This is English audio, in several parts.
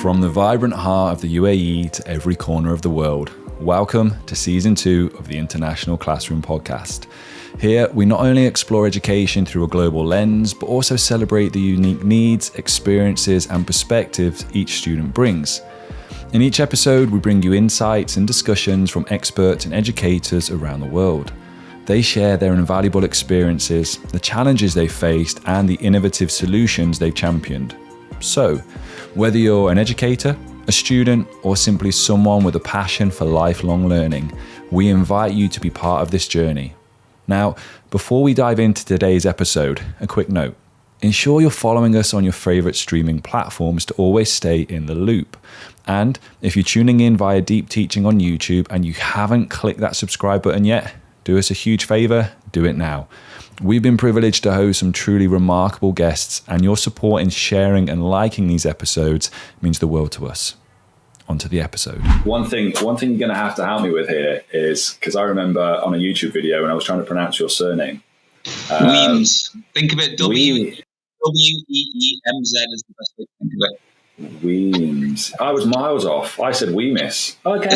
From the vibrant heart of the UAE to every corner of the world, welcome to Season 2 of the International Classroom Podcast. Here, we not only explore education through a global lens, but also celebrate the unique needs, experiences, and perspectives each student brings. In each episode, we bring you insights and discussions from experts and educators around the world. They share their invaluable experiences, the challenges they faced, and the innovative solutions they've championed. So, whether you're an educator, a student, or simply someone with a passion for lifelong learning, we invite you to be part of this journey. Now, before we dive into today's episode, a quick note. Ensure you're following us on your favorite streaming platforms to always stay in the loop. And if you're tuning in via Deep Teaching on YouTube and you haven't clicked that subscribe button yet, do us a huge favor, do it now. We've been privileged to host some truly remarkable guests, and your support in sharing and liking these episodes means the world to us. On to the episode. One thing you're going to have to help me with here is, because I remember on a YouTube video when I was trying to pronounce your surname. Wemyss. Think of it, W-E-E-M-Z is the best way to think of it. Wemyss. I was miles off. I said Wemyss. Okay.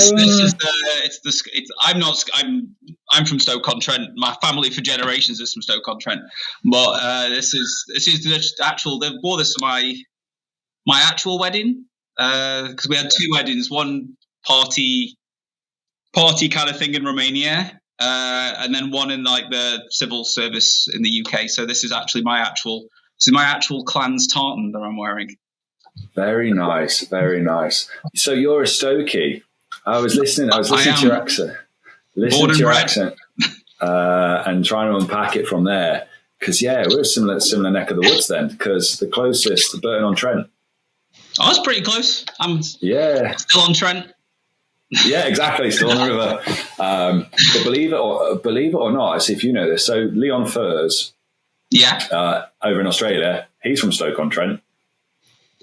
I'm from Stoke-on-Trent. My family for generations is from Stoke-on-Trent. But this is the actual. They wore this to my actual wedding because we had two weddings. One party kind of thing in Romania, and then one in like the civil service in the UK. So this is actually my actual clan's tartan that I'm wearing. Very nice, very nice. So you're a Stokey. I was listening to your accent. And trying to unpack it from there. Because, we're a similar neck of the woods then, because the closest, Burton-on-Trent. Oh, that's pretty close. I'm still on Trent. Yeah, exactly. Still on the river. But believe it or not, I see if you know this. So Leon Furs, over in Australia, he's from Stoke-on-Trent.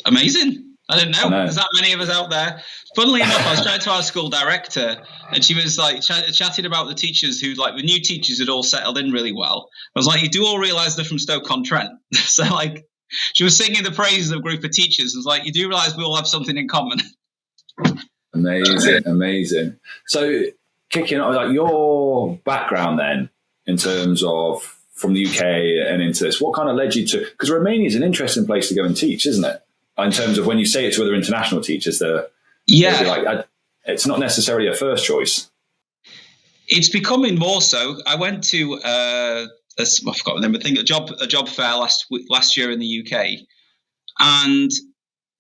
Amazing. I didn't know. There's that many of us out there. Funnily enough, I was chatting to our school director, and she was like chatting about the teachers who, like, the new teachers had all settled in really well. I was like, you do all realise they're from Stoke-on-Trent. So, like, she was singing the praises of a group of teachers. I was like, you do realise we all have something in common. Amazing. So, kicking off, like, your background then, in terms of from the UK and into this, what kind of led you to? Because Romania is an interesting place to go and teach, isn't it? In terms of when you say it to other international teachers, it's not necessarily a first choice. It's becoming more so. I went to I forgot the name. I think a job fair last year in the UK, and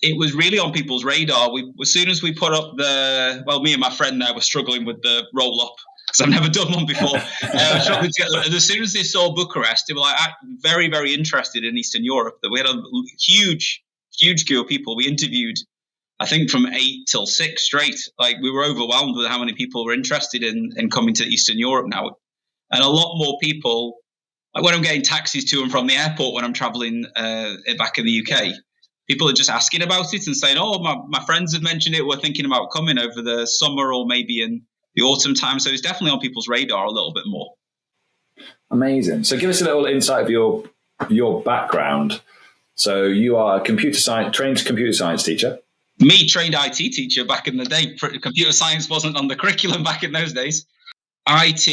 it was really on people's radar. As soon as we put up me and my friend there were struggling with the roll up because I've never done one before. And as soon as they saw Bucharest, they were like very, very interested in Eastern Europe. That we had a huge queue of people. We interviewed, I think, from 8 till 6 straight. Like, we were overwhelmed with how many people were interested in coming to Eastern Europe now. And a lot more people, like when I'm getting taxis to and from the airport when I'm traveling back in the UK, people are just asking about it and saying, oh, my friends have mentioned it. We're thinking about coming over the summer or maybe in the autumn time. So it's definitely on people's radar a little bit more. Amazing. So give us a little insight of your background. So you are a trained computer science teacher. Me, trained IT teacher back in the day. Computer science wasn't on the curriculum back in those days. IT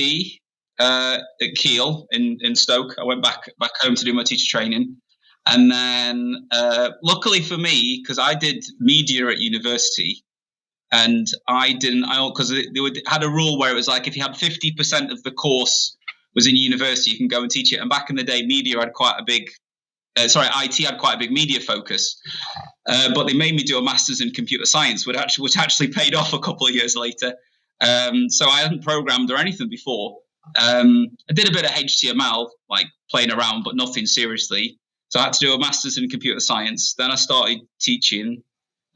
at Kiel in Stoke. I went back home to do my teacher training. And then luckily for me, because I did media at university, and because they had a rule where it was like if you had 50% of the course was in university, you can go and teach it. And back in the day, IT had quite a big media focus, but they made me do a master's in computer science, which actually paid off a couple of years later. So I hadn't programmed or anything before. I did a bit of HTML, like playing around, but nothing seriously. So I had to do a master's in computer science. Then I started teaching,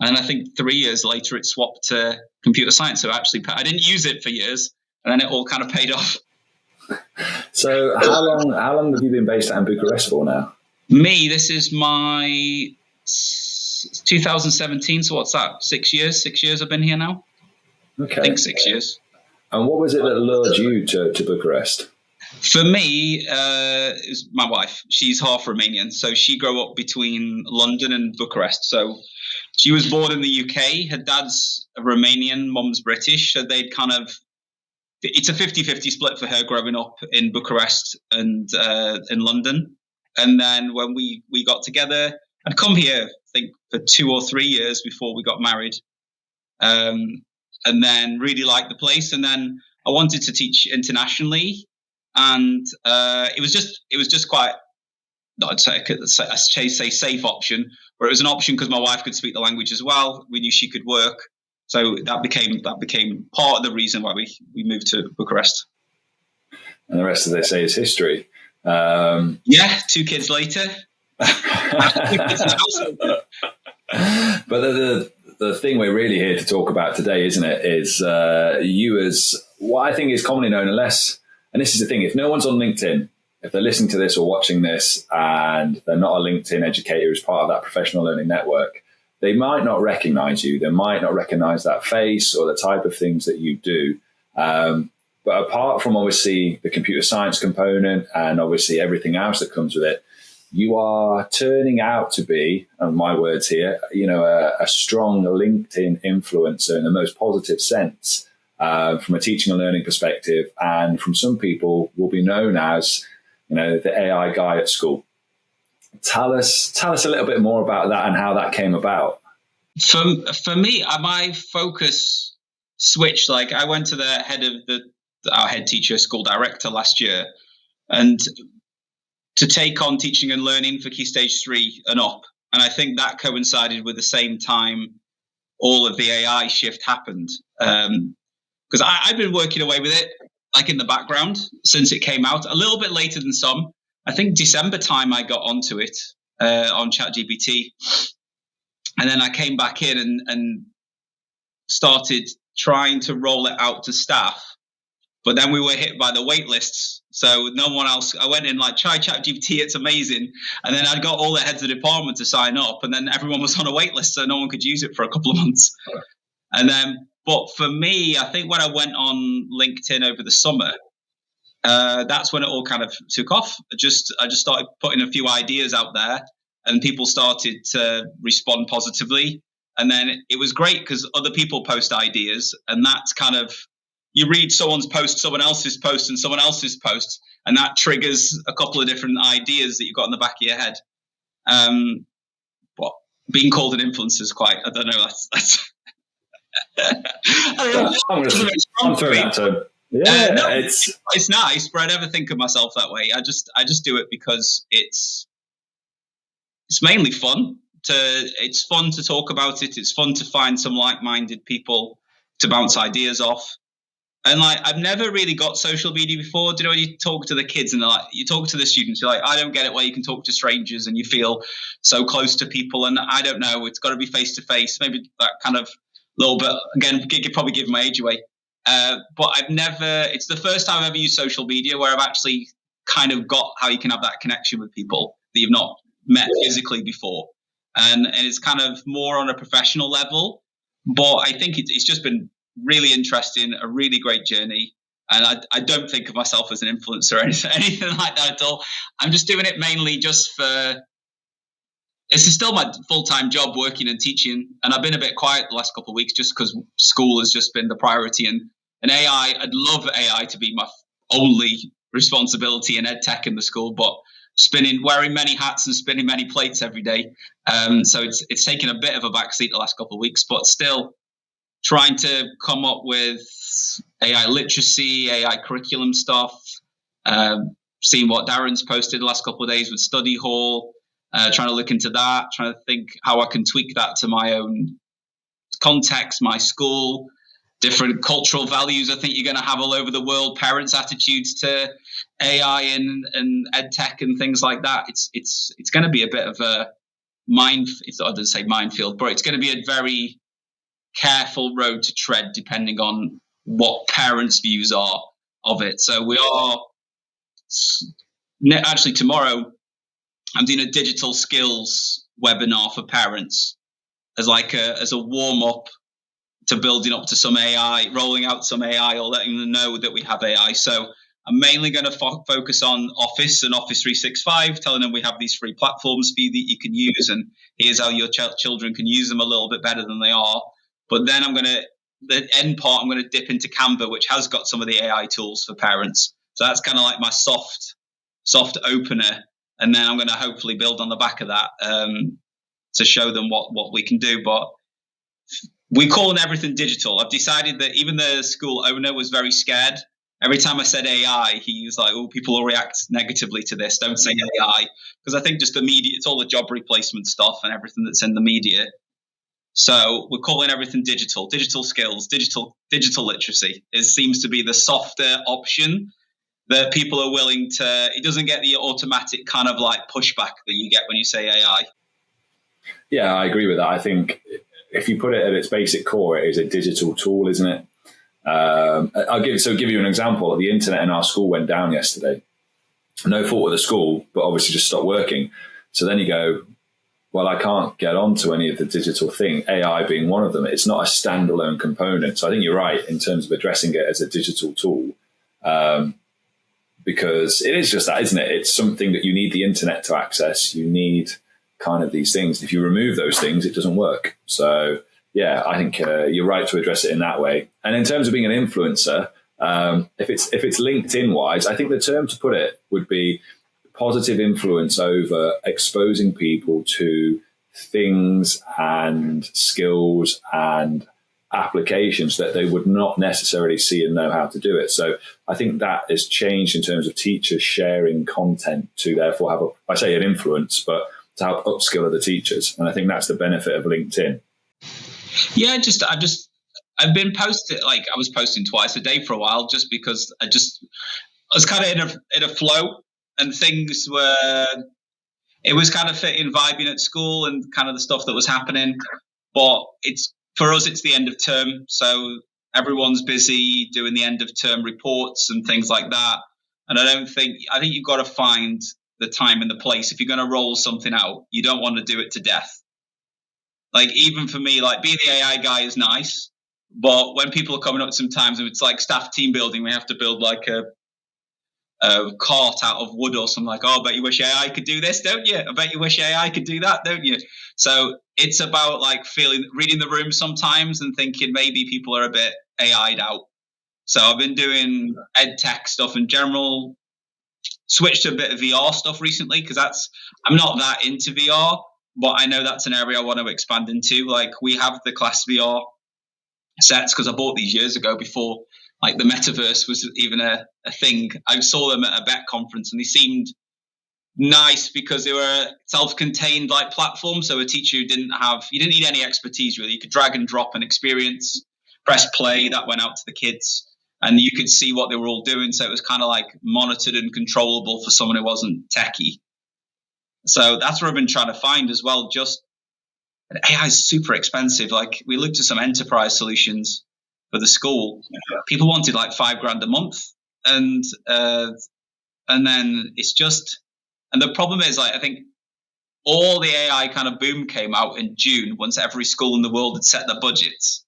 and I think 3 years later it swapped to computer science. So actually, I didn't use it for years, and then it all kind of paid off. So how long have you been based out in Bucharest for now? Me, this is my 2017. So what's that? 6 years? 6 years I've been here now. Okay. I think 6 years. And what was it that lured you to Bucharest? For me, is my wife. She's half Romanian, so she grew up between London and Bucharest. So She was born in the UK. Her dad's Romanian, mum's British. So they'd it's a 50-50 split for her growing up in Bucharest and in London. And then when we got together, I'd come here, I think, for 2 or 3 years before we got married. And then really liked the place. And then I wanted to teach internationally. And it was just quite, I'd say safe option, but it was an option because my wife could speak the language as well. We knew she could work. So that became part of the reason why we moved to Bucharest. And the rest of this is history. 2 kids later. But the thing we're really here to talk about today, isn't it, is you as what I think is commonly known, and this is the thing, if no one's on LinkedIn, if they're listening to this or watching this and they're not a LinkedIn educator as part of that professional learning network, they might not recognize you. They might not recognize that face or the type of things that you do. But apart from obviously the computer science component and obviously everything else that comes with it, you are turning out to be, and my words here, a strong LinkedIn influencer in the most positive sense, from a teaching and learning perspective, and from some people will be known as, the AI guy at school. Tell us a little bit more about that and how that came about. For me, my focus switched. Like, I went to the head of our head teacher, school director last year, and to take on teaching and learning for Key Stage 3 and up. And I think that coincided with the same time all of the AI shift happened. Because I've been working away with it, like in the background, since it came out, a little bit later than some. I think December time I got onto it on ChatGPT. And then I came back in and started trying to roll it out to staff. But then we were hit by the wait lists. So no one else, I went in like, try ChatGPT, it's amazing. And then I got all the heads of department to sign up, and then everyone was on a wait list, so no one could use it for a couple of months. And then, but for me, I think when I went on LinkedIn over the summer, that's when it all kind of took off. I just started putting a few ideas out there, and people started to respond positively. And then it was great because other people post ideas, and that's kind of, you read someone's post, someone else's post, and someone else's post, and that triggers a couple of different ideas that you've got in the back of your head. But being called an influencer is quite, I don't know, that's I'm throwing that to it's nice, but I never think of myself that way. I just do it because it's mainly fun. It's fun to talk about it. It's fun to find some like-minded people to bounce ideas off. And like, I've never really got social media before. Do you know when you talk to the kids and you talk to the students, you're like, I don't get it, where you can talk to strangers and you feel so close to people. And I don't know, it's got to be face to face. Maybe that kind of little bit, again, could probably give my age away. But it's the first time I've ever used social media where I've actually kind of got how you can have that connection with people that you've not met physically before. And it's kind of more on a professional level. But I think it's just been really interesting, a really great journey. And I don't think of myself as an influencer or anything like that at all. I'm just doing it mainly just for, it's still my full-time job working and teaching. And I've been a bit quiet the last couple of weeks just because school has just been the priority. And AI, I'd love AI to be my only responsibility in ed tech in the school, but wearing many hats and spinning many plates every day. So it's taken a bit of a backseat the last couple of weeks, but still trying to come up with AI literacy, AI curriculum stuff, seeing what Darren's posted the last couple of days with Study Hall, trying to look into that, trying to think how I can tweak that to my own context, my school, different cultural values I think you're going to have all over the world, parents' attitudes to AI and ed tech and things like that. It's going to be a bit of a I didn't say minefield, but it's going to be a very careful road to tread depending on what parents' views are of it. So we are actually tomorrow I'm doing a digital skills webinar for parents as a warm up to building up to some AI, rolling out some AI or letting them know that we have AI. So I'm mainly going to focus on Office and Office 365, telling them we have these free platforms for you that you can use, and here's how your children can use them a little bit better than they are. But then the end part, I'm going to dip into Canva, which has got some of the AI tools for parents. So that's kind of like my soft opener. And then I'm going to hopefully build on the back of that to show them what we can do. But we're calling everything digital. I've decided that even the school owner was very scared. Every time I said AI, he was like, oh, people will react negatively to this. Don't say AI. Because I think just the media, it's all the job replacement stuff and everything that's in the media. So we're calling everything digital skills, digital literacy. It seems to be the softer option that people are willing to. It doesn't get the automatic kind of like pushback that you get when you say AI. Yeah, I agree with that. I think if you put it at its basic core, it is a digital tool, isn't it? I'll give you an example. The internet in our school went down yesterday. No fault of the school, but obviously just stopped working. So then you go, well, I can't get onto any of the digital thing, AI being one of them. It's not a standalone component. So I think you're right in terms of addressing it as a digital tool, because it is just that, isn't it? It's something that you need the internet to access. You need kind of these things. If you remove those things, it doesn't work. So yeah, I think you're right to address it in that way. And in terms of being an influencer, if it's LinkedIn wise, I think the term to put it would be positive influence over exposing people to things and skills and applications that they would not necessarily see and know how to do it. So I think that has changed in terms of teachers sharing content to therefore have I say an influence, but to help upskill other teachers. And I think that's the benefit of LinkedIn. Yeah, I've been posting, like I was posting twice a day for a while, just because I was kind of in a flow, and things were, it was kind of fitting, vibing at school and kind of the stuff that was happening. But for us, it's the end of term. So everyone's busy doing the end of term reports and things like that. And I think you've got to find the time and the place. If you're going to roll something out, you don't want to do it to death. Like even for me, like being the AI guy is nice, but when people are coming up sometimes and it's like staff team building, we have to build like a cart out of wood or something, like, oh, I bet you wish AI could do this, don't you? I bet you wish AI could do that, don't you? So it's about like reading the room sometimes and thinking maybe people are a bit AI'd out. So I've been doing ed tech stuff in general, switched to a bit of VR stuff recently because I'm not that into VR, but I know that's an area I want to expand into. Like we have the class VR sets because I bought these years ago before like the metaverse was even a thing. I saw them at a BET conference and they seemed nice because they were self-contained like platforms. So a teacher you didn't need any expertise really. You could drag and drop an experience, press play, that went out to the kids and you could see what they were all doing. So it was kind of like monitored and controllable for someone who wasn't techie. So that's what I've been trying to find as well. Just AI is super expensive. Like we looked at some enterprise solutions for the school. People wanted like $5,000 a month, and then it's just. And the problem is, like I think all the AI kind of boom came out in June once every school in the world had set their budgets,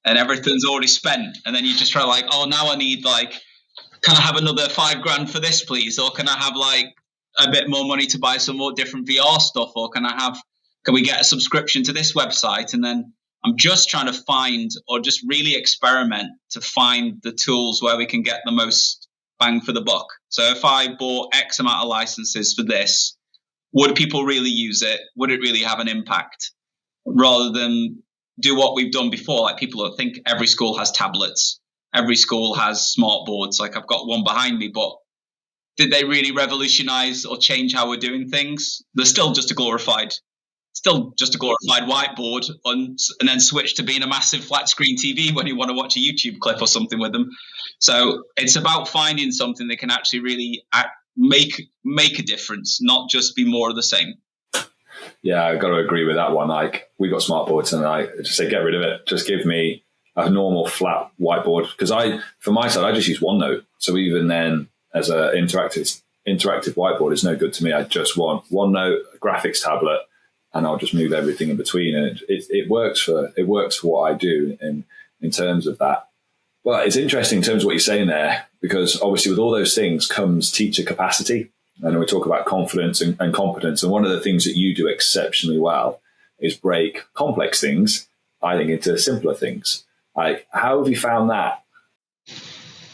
and everything's already spent. And then you just try like, oh, now I need like, can I have another $5,000 for this, please? Or can I have like a bit more money to buy some more different VR stuff? Or can we get a subscription to this website? And then I'm just trying to find or just really experiment to find the tools where we can get the most bang for the buck. So if I bought X amount of licenses for this, would people really use it? Would it really have an impact? Rather than do what we've done before, like people think every school has tablets, every school has smart boards. Like I've got one behind me, but did they really revolutionize or change how we're doing things? They're still just a glorified whiteboard and then switch to being a massive flat screen TV when you want to watch a YouTube clip or something with them. So it's about finding something that can actually really make a difference, not just be more of the same. Yeah, I've got to agree with that one. Like we got smart boards and I just say, get rid of it. Just give me a normal flat whiteboard. Because for my side, I just use OneNote. So even then as an interactive whiteboard is no good to me. I just want OneNote, a graphics tablet, and I'll just move everything in between. And it works for what I do in terms of that. Well, it's interesting in terms of what you're saying there, because obviously with all those things comes teacher capacity. And we talk about confidence and competence. And one of the things that you do exceptionally well is break complex things, I think, into simpler things. Like, how have you found that?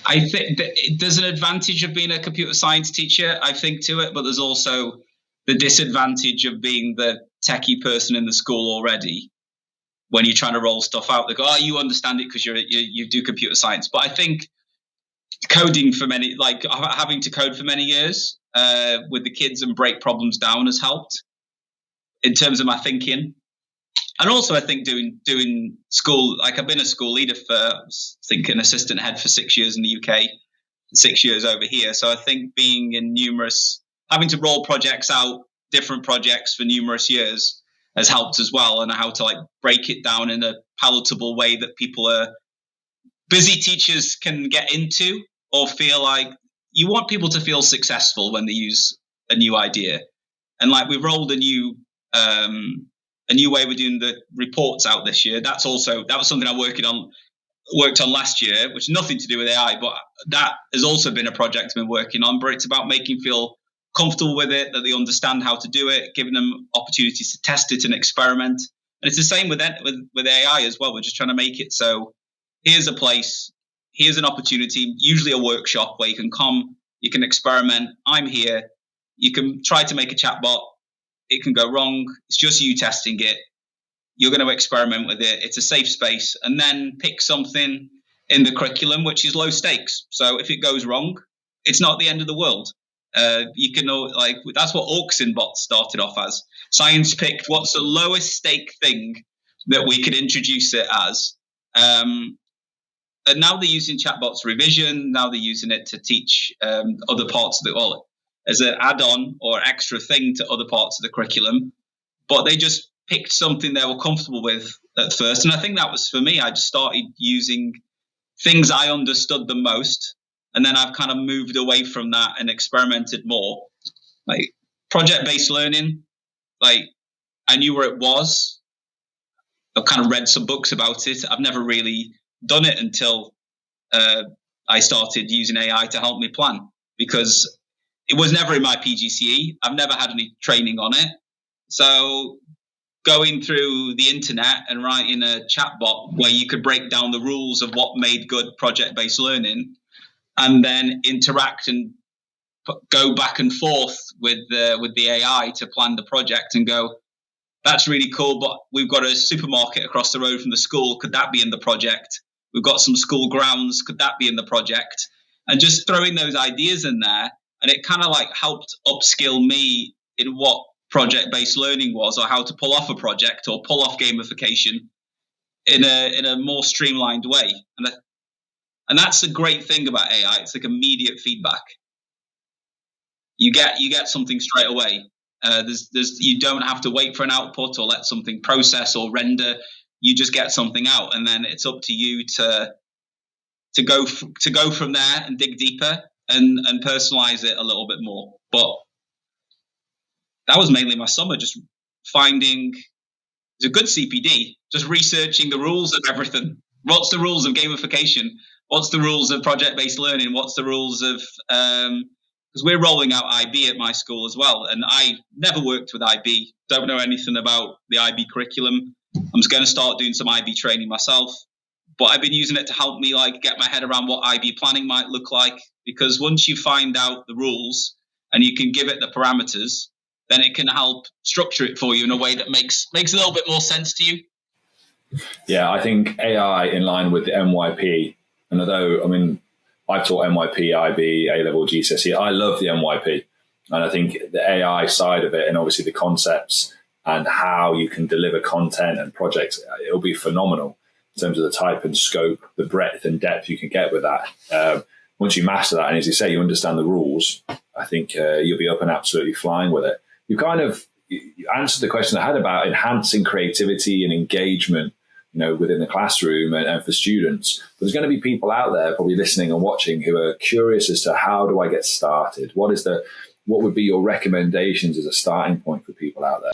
I think there's an advantage of being a computer science teacher, I think, to it, but there's also the disadvantage of being the techie person in the school already. When you're trying to roll stuff out, they go, "Oh, you understand it because you do computer science." But I think coding for many, like having to code for many years with the kids and break problems down has helped in terms of my thinking. And also, I think doing school, like I've been a school leader for, I think, an assistant head for 6 years in the UK, 6 years over here. So I think being in having to roll projects out, different projects for numerous years has helped as well, and how to like break it down in a palatable way that busy teachers can get into or feel like. You want people to feel successful when they use a new idea. And like we've rolled a new way we're doing the reports out this year. That was something I worked on last year, which has nothing to do with AI, but that has also been a project I've been working on. But it's about making feel comfortable with it, that they understand how to do it, giving them opportunities to test it and experiment. And it's the same with AI as well. We're just trying to make it so here's a place, here's an opportunity, usually a workshop where you can come, you can experiment. I'm here. You can try to make a chatbot. It can go wrong. It's just you testing it. You're going to experiment with it. It's a safe space. And then pick something in the curriculum which is low stakes. So if it goes wrong, it's not the end of the world. You can know, like, that's what AuxinBot started off as. Science picked what's the lowest stake thing that we could introduce it as. And now they're using chatbots revision. Now they're using it to teach other parts of as an add-on or extra thing to other parts of the curriculum. But they just picked something they were comfortable with at first. And I think that was for me. I just started using things I understood the most. And then I've kind of moved away from that and experimented more. Like project-based learning, like I knew where it was. I've kind of read some books about it. I've never really done it until I started using AI to help me plan, because it was never in my PGCE. I've never had any training on it. So going through the internet and writing a chatbot where you could break down the rules of what made good project-based learning, and then interact and go back and forth with the AI to plan the project and go, that's really cool, but we've got a supermarket across the road from the school. Could that be in the project? We've got some school grounds. Could that be in the project? And just throwing those ideas in there. And it kind of like helped upskill me in what project-based learning was, or how to pull off a project or pull off gamification in a more streamlined way. And that's the great thing about AI. It's like immediate feedback. You get something straight away. You don't have to wait for an output or let something process or render. You just get something out, and then it's up to you to go from there and dig deeper and personalize it a little bit more. But that was mainly my summer, just finding it's a good CPD, just researching the rules of everything. What's the rules of gamification? What's the rules of project-based learning? What's the rules of because we're rolling out IB at my school as well, and I never worked with IB, don't know anything about the IB curriculum. I'm just going to start doing some IB training myself, but I've been using it to help me like get my head around what IB planning might look like, because once you find out the rules and you can give it the parameters, then it can help structure it for you in a way that makes a little bit more sense to you. Yeah, I think AI in line with the MYP, and although, I mean, I've taught MYP, IB, A-level, GCSE. I love the MYP. And I think the AI side of it, and obviously the concepts and how you can deliver content and projects, it'll be phenomenal in terms of the type and scope, the breadth and depth you can get with that. Once you master that, and as you say, you understand the rules, I think you'll be up and absolutely flying with it. You answered the question I had about enhancing creativity and engagement, within the classroom and for students. But there's going to be people out there probably listening and watching who are curious as to how do I get started? What would be your recommendations as a starting point for people out there?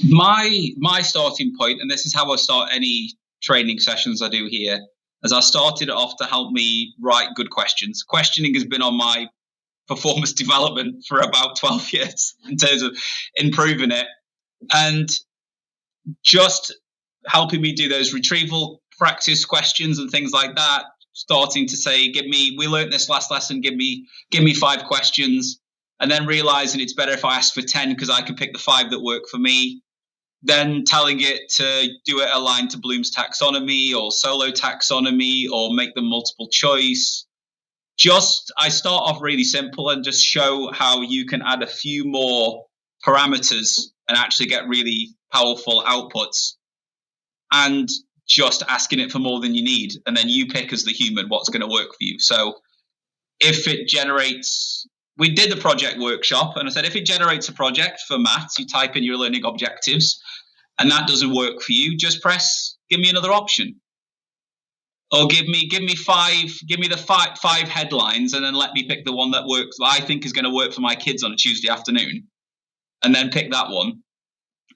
My starting point, and this is how I start any training sessions I do here as I started it off to help me write good questions. Questioning has been on my performance development for about 12 years in terms of improving it, and just helping me do those retrieval practice questions and things like that, starting to say, we learned this last lesson, give me 5 questions, and then realizing it's better if I ask for 10 because I can pick the 5 that work for me. Then telling it to do it aligned to Bloom's taxonomy or solo taxonomy or make them multiple choice. I start off really simple and just show how you can add a few more parameters and actually get really powerful outputs, and just asking it for more than you need. And then you pick as the human what's going to work for you. So if it generates, we did the project workshop and I said, if it generates a project for maths, you type in your learning objectives and that doesn't work for you, just press, give me another option. Or give me the five headlines and then let me pick the one that works, that I think is going to work for my kids on a Tuesday afternoon, and then pick that one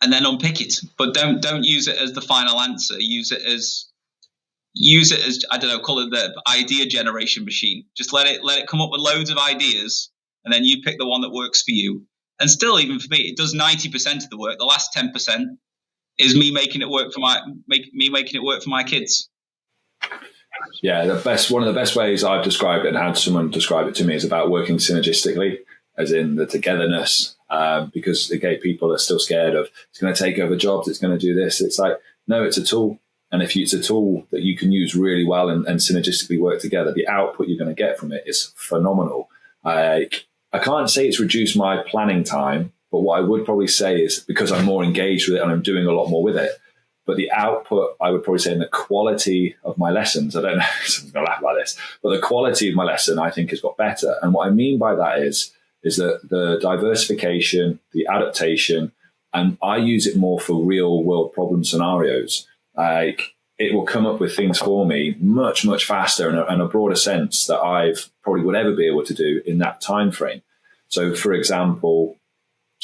and then unpick it. But don't use it as the final answer. Use it as I don't know, call it the idea generation machine. Just let it come up with loads of ideas and then you pick the one that works for you. And still, even for me, it does 90% of the work. The last 10% is me making it work for my kids. Yeah, one of the best ways I've described it and had someone describe it to me is about working synergistically, as in the togetherness, because again, people are still scared of it's going to take over jobs, it's going to do this. It's like, no, it's a tool. And if it's a tool that you can use really well and synergistically work together, the output you're going to get from it is phenomenal. I can't say it's reduced my planning time, but what I would probably say is because I'm more engaged with it and I'm doing a lot more with it, but the output, I would probably say, in the quality of my lessons, I don't know, someone's going to laugh about this, but the quality of my lesson, I think, has got better. And what I mean by that is that the diversification, the adaptation, and I use it more for real world problem scenarios. Like, it will come up with things for me much, much faster and a broader sense that I've probably would ever be able to do in that time frame. So, for example,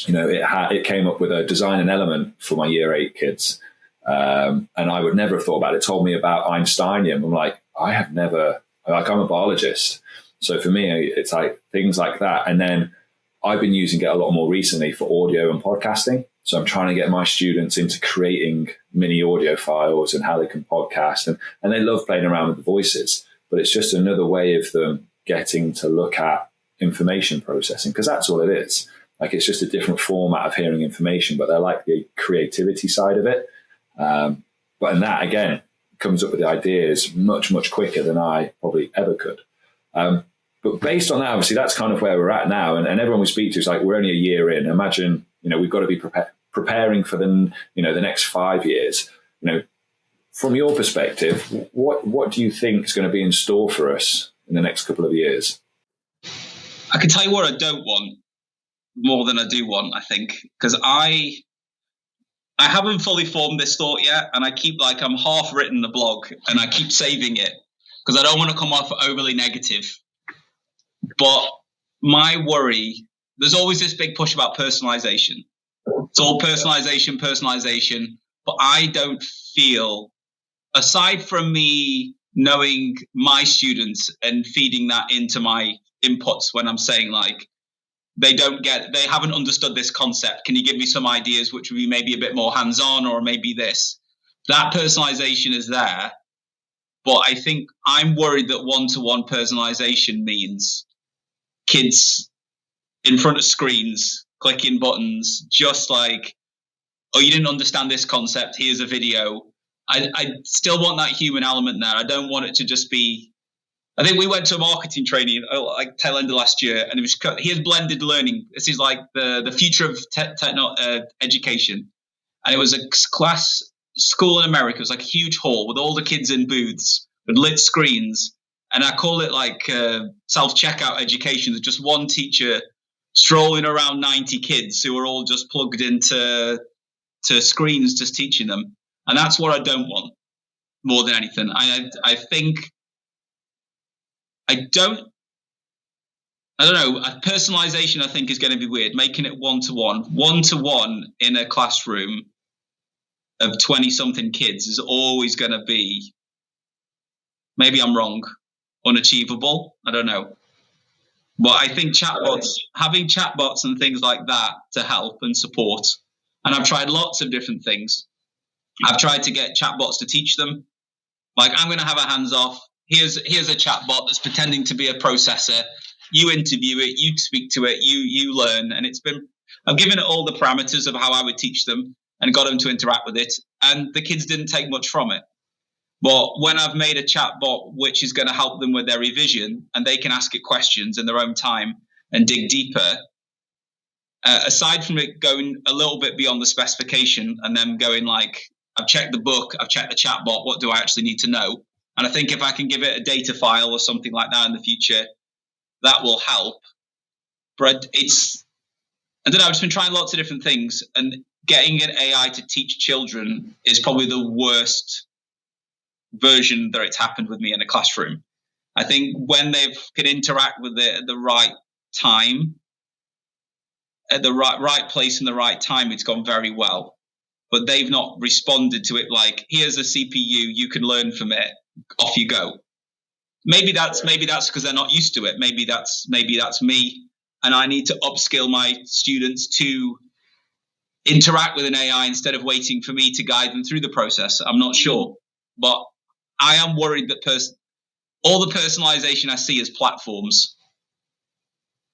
it came up with a design an element for my year 8 kids. And I would never have thought about it. It told me about Einsteinium. I'm like, I'm a biologist. So for me, it's like things like that. And then I've been using it a lot more recently for audio and podcasting. So I'm trying to get my students into creating mini audio files and how they can podcast. And they love playing around with the voices, but it's just another way of them getting to look at information processing, because that's all it is. Like, it's just a different format of hearing information, but they're like the creativity side of it. But in that, again, comes up with the ideas much, much quicker than I probably ever could. But based on that, obviously, that's kind of where we're at now. And everyone we speak to is like, we're only a year in. Imagine, we've got to be preparing for the next 5 years. From your perspective, what do you think is going to be in store for us in the next couple of years? I can tell you what I don't want more than I do want, I think, because I haven't fully formed this thought yet, and I'm half written the blog, and I keep saving it because I don't want to come off overly negative. But my worry, there's always this big push about personalization. It's all personalization, but I don't feel, aside from me knowing my students and feeding that into my inputs when I'm saying like, they haven't understood this concept. Can you give me some ideas which would be maybe a bit more hands-on, or maybe this? That personalization is there, but I think I'm worried that one-to-one personalization means kids in front of screens, clicking buttons, just like, oh, you didn't understand this concept, here's a video. I still want that human element there. I don't want it to just be, I think we went to a marketing training like tail end of last year, and here's blended learning. This is like the future of education. And it was a school in America. It was like a huge hall with all the kids in booths with lit screens. And I call it like self-checkout education. There's just one teacher strolling around 90 kids who are all just plugged into screens, just teaching them. And that's what I don't want more than anything. I think I don't know. Personalization, I think, is going to be weird. Making it one-to-one in a classroom of 20-something kids is always going to be Maybe I'm wrong. Unachievable. I don't know. But I think having chatbots and things like that to help and support. And I've tried lots of different things. I've tried to get chatbots to teach them. Like, I'm going to have a hands-off. Here's a chatbot that's pretending to be a processor. You interview it, you speak to it, you learn. And I've given it all the parameters of how I would teach them and got them to interact with it. And the kids didn't take much from it. But when I've made a chatbot which is going to help them with their revision and they can ask it questions in their own time and dig deeper, aside from it going a little bit beyond the specification and then going like, I've checked the book, I've checked the chatbot, what do I actually need to know? And I think if I can give it a data file or something like that in the future, that will help. But I don't know, I've just been trying lots of different things, and getting an AI to teach children is probably the worst version that it's happened with me in a classroom. I think when they can interact with it at the right time, at the right place and the right time, it's gone very well. But they've not responded to it like, here's a CPU, you can learn from it, off you go. Maybe that's because they're not used to it. Maybe that's me, and I need to upskill my students to interact with an AI instead of waiting for me to guide them through the process. I'm not sure, but I am worried that all the personalization I see is platforms,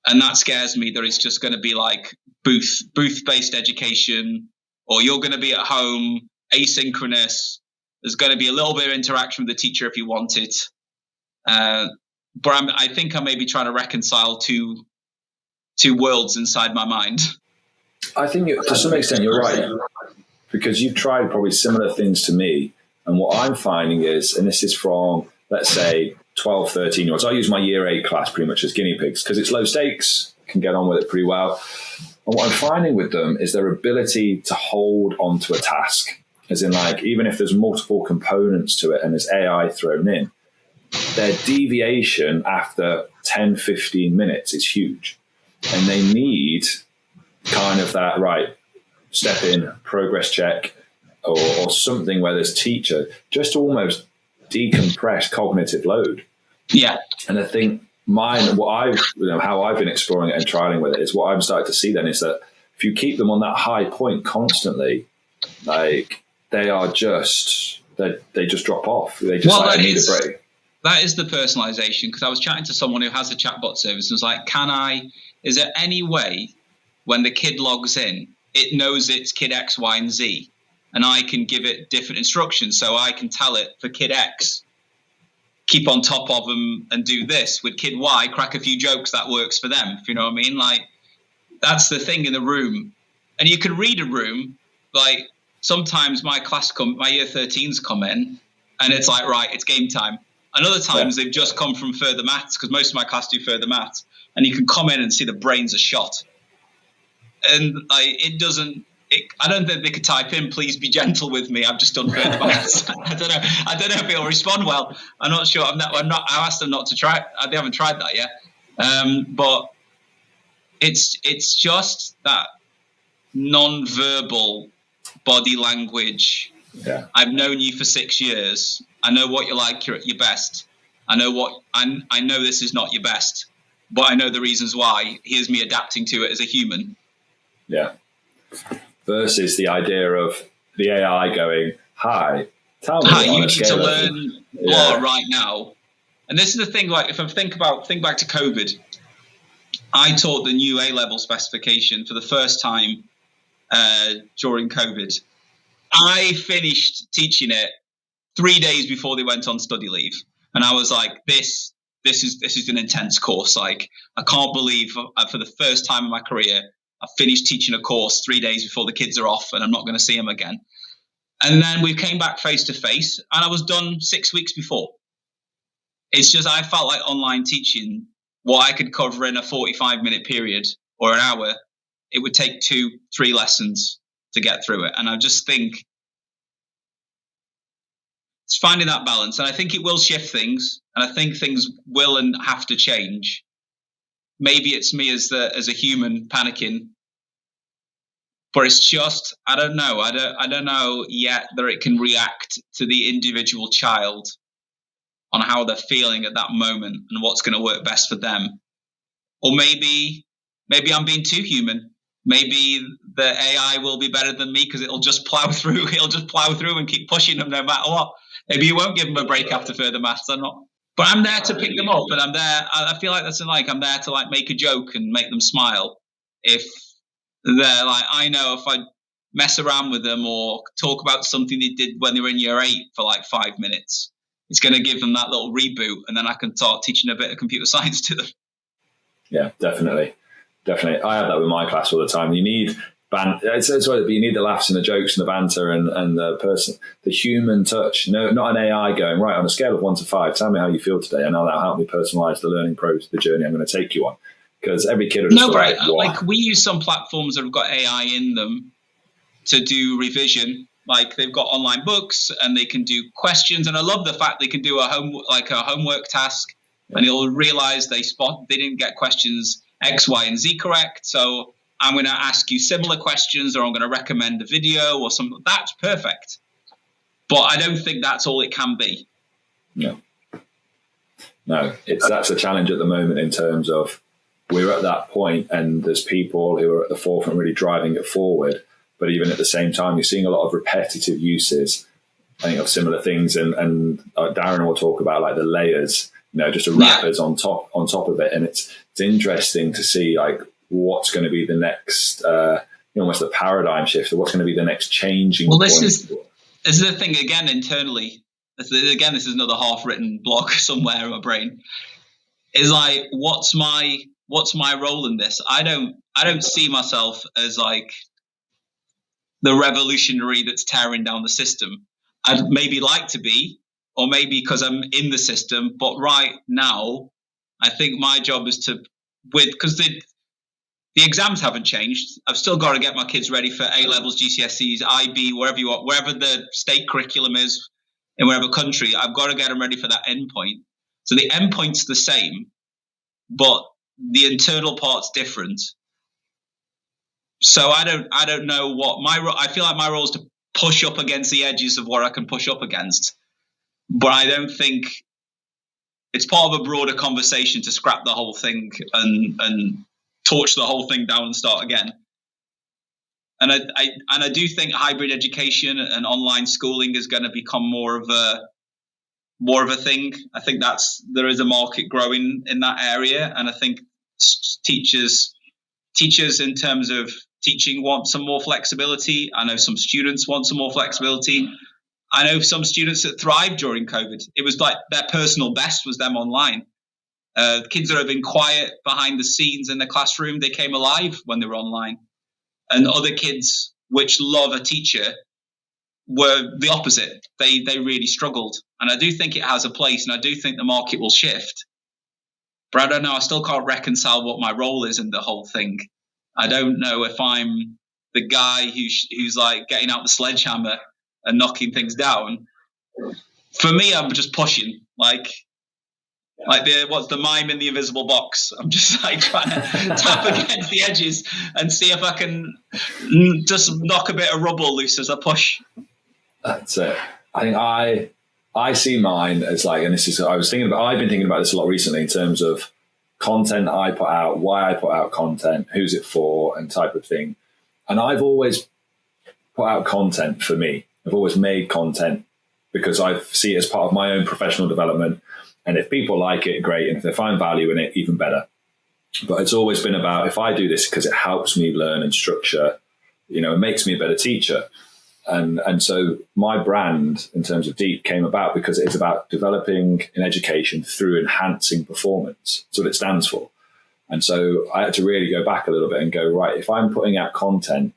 and that scares me. That it's just going to be like booth-based education, or you're going to be at home asynchronous. There's going to be a little bit of interaction with the teacher if you want it. But I think I may be trying to reconcile two worlds inside my mind. I think to some extent you're right, because you've tried probably similar things to me. And what I'm finding is, and this is from, let's say, 12, 13-year-olds. I use my year 8 class pretty much as guinea pigs because it's low stakes, can get on with it pretty well. And what I'm finding with them is their ability to hold onto a task, as in like, even if there's multiple components to it and there's AI thrown in, their deviation after 10, 15 minutes is huge. And they need kind of that, right, step in, progress check, or something where there's teacher, just to almost decompress cognitive load. Yeah. And I think how I've been exploring it and trialing with it is what I'm starting to see then is that if you keep them on that high point constantly, like they just drop off. They just need a break. That is the personalization, because I was chatting to someone who has a chatbot service and was like, is there any way when the kid logs in, it knows it's kid X, Y, and Z, and I can give it different instructions, so I can tell it for kid X, keep on top of them and do this. With kid Y, crack a few jokes, that works for them, if you know what I mean? Like, that's the thing in the room. And you can read a room, like sometimes my year 13s come in and it's like, right, it's game time. And other times they've just come from further maths, because most of my class do further maths, and you can come in and see the brains are shot. And I don't think they could type in, please be gentle with me, I've just done further maths. I don't know if it'll respond well. I'm not sure. I asked them not to try. They haven't tried that yet. But it's just that non-verbal body language. Yeah. I've known you for 6 years. I know what you're like. You're at your best. I know this is not your best, but I know the reasons why. Here's me adapting to it as a human. Yeah. Versus the idea of the AI going, hi, tell me. Hi, you need to learn blah right now. And this is the thing, like if I think back to COVID, I taught the new A-level specification for the first time during COVID. I finished teaching it 3 days before they went on study leave. And I was like, this is an intense course. Like, I can't believe for the first time in my career, I finished teaching a course 3 days before the kids are off and I'm not going to see them again. And then we came back face to face and I was done 6 weeks before. It's just, I felt like online teaching, what I could cover in a 45-minute period or an hour, it would take 2-3 lessons to get through it. And I just think it's finding that balance. And I think it will shift things. And I think things will and have to change. Maybe it's me as a human panicking, but it's just, I don't know. I don't know yet that it can react to the individual child on how they're feeling at that moment and what's going to work best for them. Or maybe I'm being too human. Maybe the AI will be better than me because it'll just plow through. It'll just plow through and keep pushing them no matter what. Maybe you won't give them a break after further maths. I'm not. But I'm there to pick them up, and I'm there. I feel like I'm there to like make a joke and make them smile. If they're like, I know if I mess around with them or talk about something they did when they were in year 8 for like 5 minutes, it's going to give them that little reboot, and then I can start teaching a bit of computer science to them. Yeah, definitely. I have that with my class all the time. You need you need the laughs and the jokes and the banter and the human touch. No, not an AI going, right, on a scale of 1 to 5, tell me how you feel today, and that'll help me personalize the learning process, the journey I'm going to take you on. Because every kid will just like we use some platforms that have got AI in them to do revision. Like they've got online books and they can do questions. And I love the fact they can do a homework task, and you'll realize they didn't get questions X, Y, and Z correct. So I'm going to ask you similar questions, or I'm going to recommend a video or something. That's perfect. But I don't think that's all it can be. No, that's a challenge at the moment in terms of we're at that point and there's people who are at the forefront really driving it forward. But even at the same time, you're seeing a lot of repetitive uses, I think, of similar things. And Darren will talk about like the layers, just wrappers on top of it. And it's interesting to see like what's going to be the next, almost the paradigm shift, or what's going to be the next changing point. This is the thing again internally. This is another half-written blog somewhere in my brain. Is like, what's my role in this? I don't see myself as like the revolutionary that's tearing down the system. I'd maybe like to be, or maybe because I'm in the system. But right now, I think my job is because the exams haven't changed. I've still got to get my kids ready for A levels, GCSEs, IB, wherever the state curriculum is in whatever country. I've got to get them ready for that endpoint. So the endpoint's the same, but the internal part's different. So I don't know what my role. I feel like my role is to push up against the edges of what I can push up against, but I don't think it's part of a broader conversation to scrap the whole thing and torch the whole thing down and start again. And I do think hybrid education and online schooling is going to become more of a thing. I think there is a market growing in that area, and I think teachers in terms of teaching want some more flexibility. I know some students want some more flexibility. I know some students that thrived during COVID. It was like their personal best was them online. Kids that have been quiet behind the scenes in the classroom, they came alive when they were online. And other kids which love a teacher were the opposite. They really struggled. And I do think it has a place, and I do think the market will shift. But I don't know. I still can't reconcile what my role is in the whole thing. I don't know if I'm the guy who's like getting out the sledgehammer and knocking things down. For me, I'm just pushing, like what's the mime in the invisible box? I'm just like trying to tap against the edges and see if I can just knock a bit of rubble loose as I push. That's it. I think I see mine as like, and I've been thinking about this a lot recently in terms of content I put out, why I put out content, who's it for, and type of thing. And I've always put out content for me. I've always made content because I see it as part of my own professional development. And if people like it, great. And if they find value in it, even better. But it's always been about, if I do this because it helps me learn and structure, it makes me a better teacher. And so my brand in terms of Deep came about because it's about developing an education through enhancing performance. That's what it stands for. And so I had to really go back a little bit and go, right, if I'm putting out content,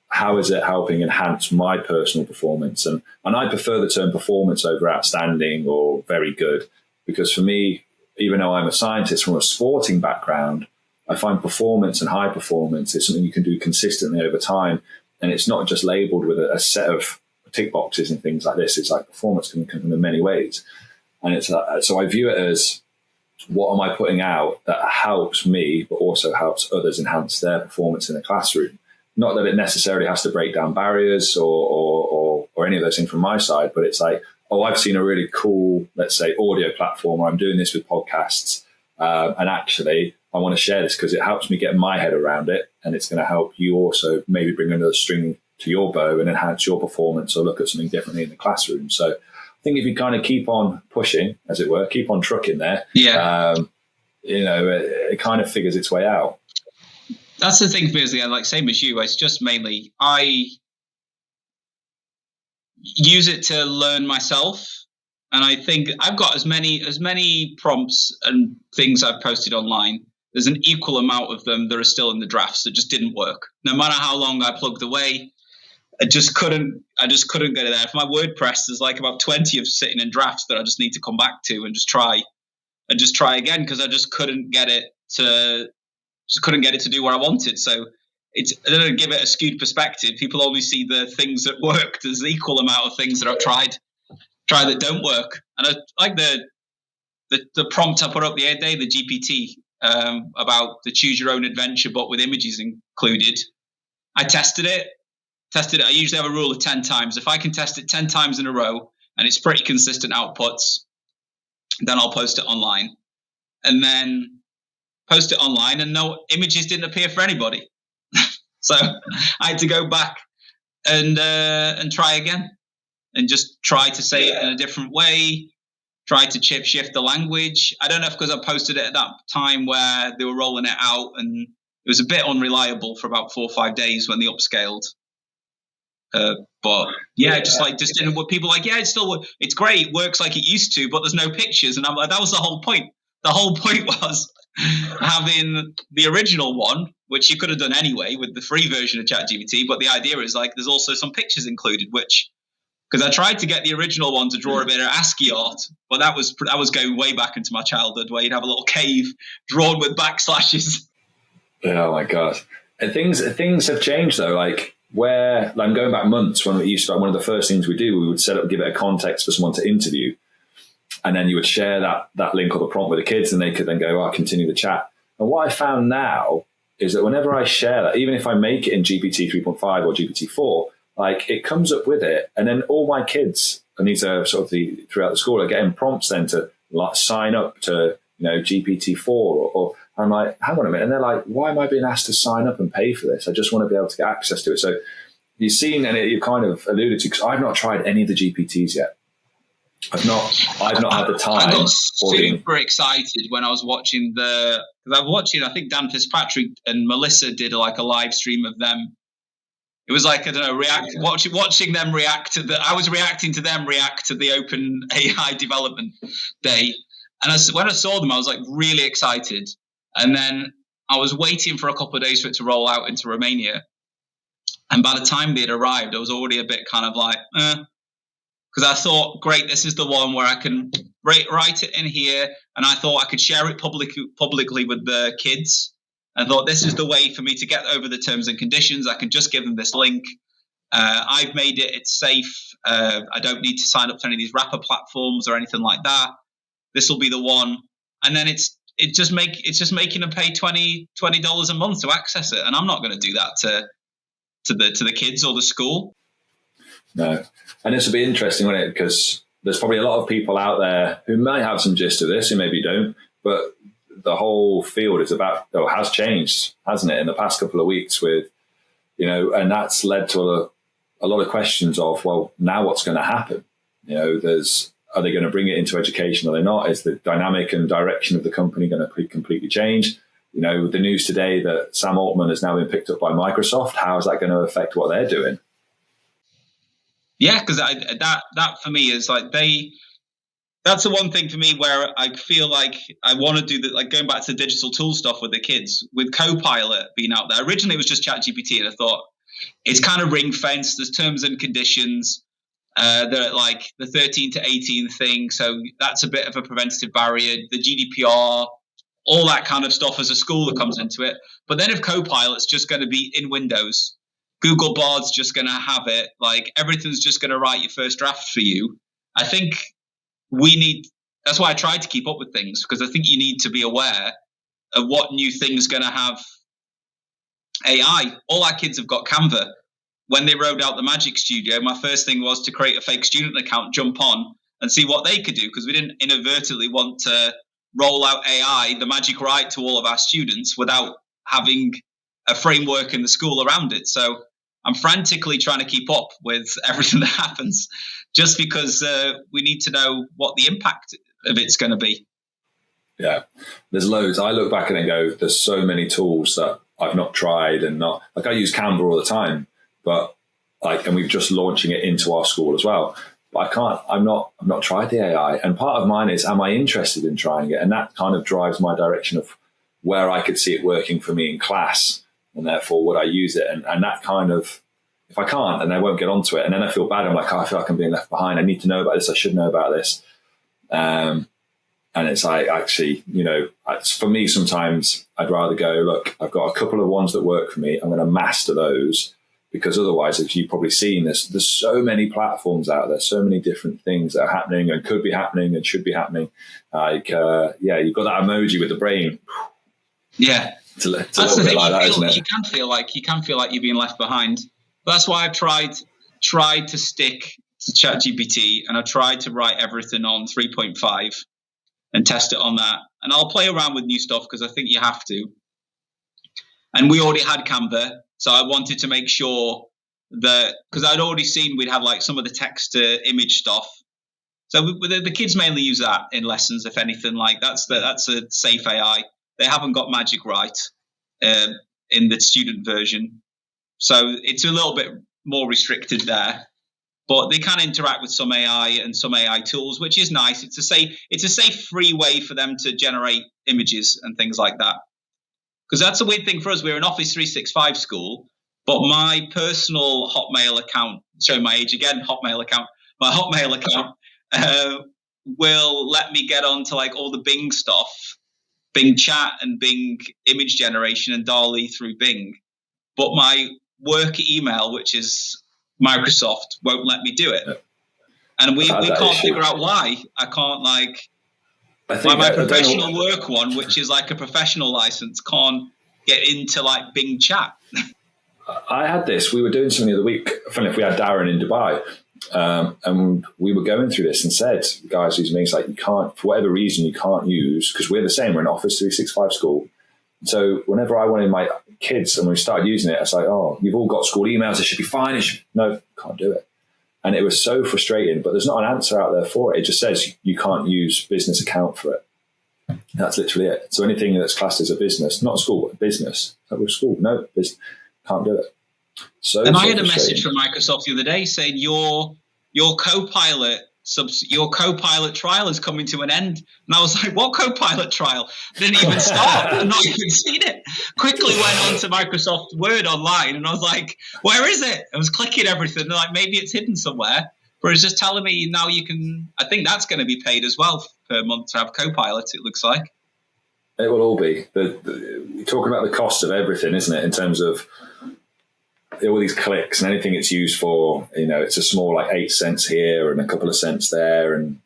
how is it helping enhance my personal performance? And I prefer the term performance over outstanding or very good, because for me, even though I'm a scientist from a sporting background, I find performance and high performance is something you can do consistently over time. And it's not just labeled with a set of tick boxes and things like this. It's like performance can come in many ways. And it's so I view it as, what am I putting out that helps me, but also helps others enhance their performance in the classroom? Not that it necessarily has to break down barriers or any of those things from my side, but it's like, oh, I've seen a really cool, let's say, audio platform, or I'm doing this with podcasts, and actually I want to share this because it helps me get my head around it, and it's going to help you also maybe bring another string to your bow and enhance your performance, or look at something differently in the classroom. So I think if you kind of keep on pushing, as it were, keep on trucking there, it kind of figures its way out. That's the thing for me, is like same as you. It's just mainly I use it to learn myself, and I think I've got as many prompts and things I've posted online. There's an equal amount of them that are still in the drafts that just didn't work. No matter how long I plugged away, I just couldn't get it there. For my WordPress, there's like about 20 of sitting in drafts that I just need to come back to and just try again, because I just couldn't get it to do what I wanted. So I don't give it a skewed perspective. People only see the things that work. There's the equal amount of things that I've tried that don't work. And I like the prompt I put up the other day, the GPT, about the choose your own adventure, but with images included. I tested it. I usually have a rule of 10 times. If I can test it 10 times in a row and it's pretty consistent outputs, then I'll post it online. And then post it online, and no images didn't appear for anybody. So I had to go back and try again, and just try to say it in a different way, try to shift the language. I don't know if because I posted it at that time where they were rolling it out, and it was a bit unreliable for about 4 or 5 days when they upscaled. But yeah, just didn't. What people like, yeah, it's great, works like it used to, but there's no pictures, and I'm like, that was the whole point. The whole point was having the original one, which you could have done anyway with the free version of ChatGPT. But the idea is like there's also some pictures included, which, because I tried to get the original one to draw a bit of ASCII art, but that was going way back into my childhood, where you'd have a little cave drawn with backslashes. Oh my god! And things have changed though. Like where I'm going back months, when we used to, one of the first things we would set up, give it a context for someone to interview. And then you would share that link or the prompt with the kids, and they could then go, continue the chat. And what I found now is that whenever I share that, even if I make it in GPT 3.5 or GPT-4, like it comes up with it. And then all my kids, and these are sort of throughout the school, are getting prompts then to sign up to, GPT-4 or I'm like, hang on a minute. And they're like, why am I being asked to sign up and pay for this? I just want to be able to get access to it. So you've seen, and you kind of alluded to, because I've not tried any of the GPTs yet. I've not had the time. I got super excited when I was watching I think Dan Fitzpatrick and Melissa did a live stream of them. It was like, I don't know, watching them react to I was reacting to them react to the Open AI development day. And when I saw them, I was like really excited. And then I was waiting for a couple of days for it to roll out into Romania. And by the time they'd arrived, I was already a bit kind of like, because I thought, great, this is the one where I can write it in here, and I thought I could share it publicly with the kids. I thought this is the way for me to get over the terms and conditions. I can just give them this link. I've made it's safe. I don't need to sign up to any of these wrapper platforms or anything like that. This will be the one, and then it's just making them pay $20 a month to access it, and I'm not going to do that to the kids or the school. No. And this will be interesting, won't it? Because there's probably a lot of people out there who might have some gist of this, who maybe don't, but the whole field has changed, hasn't it, in the past couple of weeks with, and that's led to a lot of questions of, well, now what's going to happen? Are they going to bring it into education? Are they not? Is the dynamic and direction of the company going to completely change? The news today that Sam Altman has now been picked up by Microsoft, how is that going to affect what they're doing? Yeah, because that for me is like that's the one thing for me where I feel like I want to do going back to the digital tool stuff with the kids, with Copilot being out there. Originally, it was just ChatGPT, and I thought it's kind of ring fenced. There's terms and conditions. They're like the 13 to 18 thing, so that's a bit of a preventative barrier. The GDPR, all that kind of stuff as a school that comes into it. But then if Copilot's just going to be in Windows, Google Bard's just going to have it, like everything's just going to write your first draft for you. I think that's why I tried to keep up with things, because I think you need to be aware of what new thing's going to have AI. All our kids have got Canva. When they rolled out the Magic Studio, my first thing was to create a fake student account, jump on, and see what they could do, because we didn't inadvertently want to roll out AI, the magic right, to all of our students without having a framework in the school around it. So I'm frantically trying to keep up with everything that happens, just because we need to know what the impact of it's going to be. Yeah, there's loads. I look back and I go, there's so many tools that I've not tried, and not like I use Canva all the time, but and we're just launching it into our school as well. But I've not tried the AI. And part of mine is, am I interested in trying it? And that kind of drives my direction of where I could see it working for me in class, and therefore would I use it? And that kind of, if I can't, then I won't get onto it. And then I feel bad. I'm like, I feel like I'm being left behind. I need to know about this. I should know about this. And it's like, actually, for me, sometimes I'd rather go, look, I've got a couple of ones that work for me. I'm going to master those, because otherwise, as you've probably seen, there's so many platforms out there, so many different things that are happening and could be happening and should be happening. You've got that emoji with the brain. Yeah. It's a little bit like that, isn't it? You can feel like you're being left behind. But that's why I've tried to stick to ChatGPT, and I've tried to write everything on 3.5 and test it on that. And I'll play around with new stuff because I think you have to. And we already had Canva, so I wanted to make sure that, because I'd already seen we'd have like some of the text to image stuff. So the kids mainly use that in lessons, if anything. Like that's a safe AI. They haven't got magic right in the student version, so it's a little bit more restricted there. But they can interact with some AI and some AI tools, which is nice. It's a safe, free way for them to generate images and things like that. Because that's a weird thing for us. We're an Office 365 school, but my personal Hotmail account, showing my age again, my Hotmail account will let me get onto like all the Bing stuff, Bing chat and Bing image generation and DALL-E through Bing. But my work email, which is Microsoft, won't let me do it. And we can't figure out why. I can't my professional work one, which is like a professional license, can't get into like Bing chat. I had this. We were doing something the other week. Funny if we had Darren in Dubai, and we were going through this and said, guys, these means like you can't, for whatever reason, you can't use, because we're the same. We're an Office 365 school. So whenever I wanted my kids and we started using it, I was like, oh, you've all got school emails. It should be fine. No, can't do it. And it was so frustrating, but there's not an answer out there for it. It just says you can't use business account for it. That's literally it. So anything that's classed as a business, not a school, but a business. That was school. No, can't do it. And I had a message from Microsoft the other day saying your Copilot trial is coming to an end. And I was like, what Copilot trial? I didn't even start. I've not even seen it. Quickly went on to Microsoft Word online, and I was like, where is it? I was clicking everything. And like, maybe it's hidden somewhere. But it's just telling me now you can, I think that's going to be paid as well per month to have Copilot, it looks like. It will all be. You're talking about the cost of everything, isn't it? In terms of all these clicks and anything it's used for, it's a small like 8 cents here and a couple of cents there, and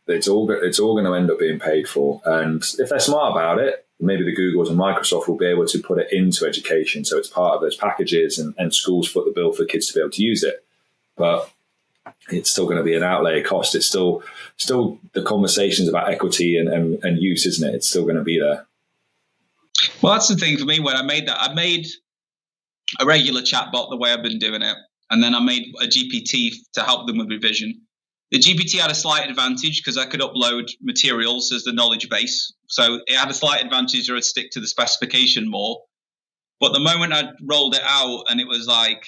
it's all going to end up being paid for. And if they're smart about it, maybe the Googles and Microsoft will be able to put it into education, so it's part of those packages, and schools foot the bill for kids to be able to use it. But it's still going to be an outlay cost. It's still the conversations about equity and use, isn't it? It's still going to be there. Well, that's the thing for me. When I made a regular chatbot the way I've been doing it, and then I made a GPT to help them with revision. The GPT had a slight advantage because I could upload materials as the knowledge base, so it had a slight advantage, or I'd stick to the specification more. But the moment I rolled it out, and it was like,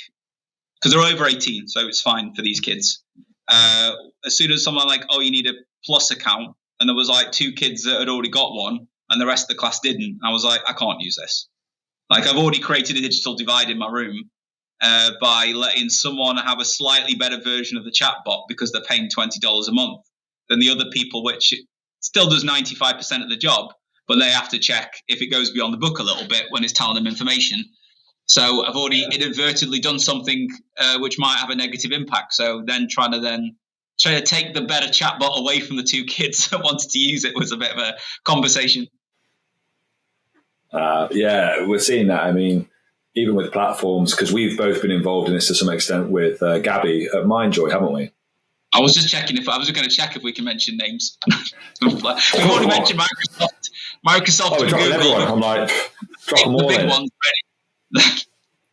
because they're over 18, so it's fine for these kids. As soon as someone like, oh, you need a Plus account, and there was like 2 kids that had already got one, and the rest of the class didn't, I was like, I can't use this. Like, I've already created a digital divide in my room by letting someone have a slightly better version of the chatbot because they're paying $20 a month than the other people, which still does 95% of the job, but they have to check if it goes beyond the book a little bit when it's telling them information. So I've already inadvertently done something which might have a negative impact. So then trying to take the better chatbot away from the 2 kids that wanted to use it was a bit of a conversation. Yeah, we're seeing that. I mean, even with platforms, because we've both been involved in this to some extent with Gabby at Mindjoy, haven't we? I was just checking I was going to check if we can mention names. We've already mentioned Microsoft and Google. I'm like, drop them all the big in. ones ready.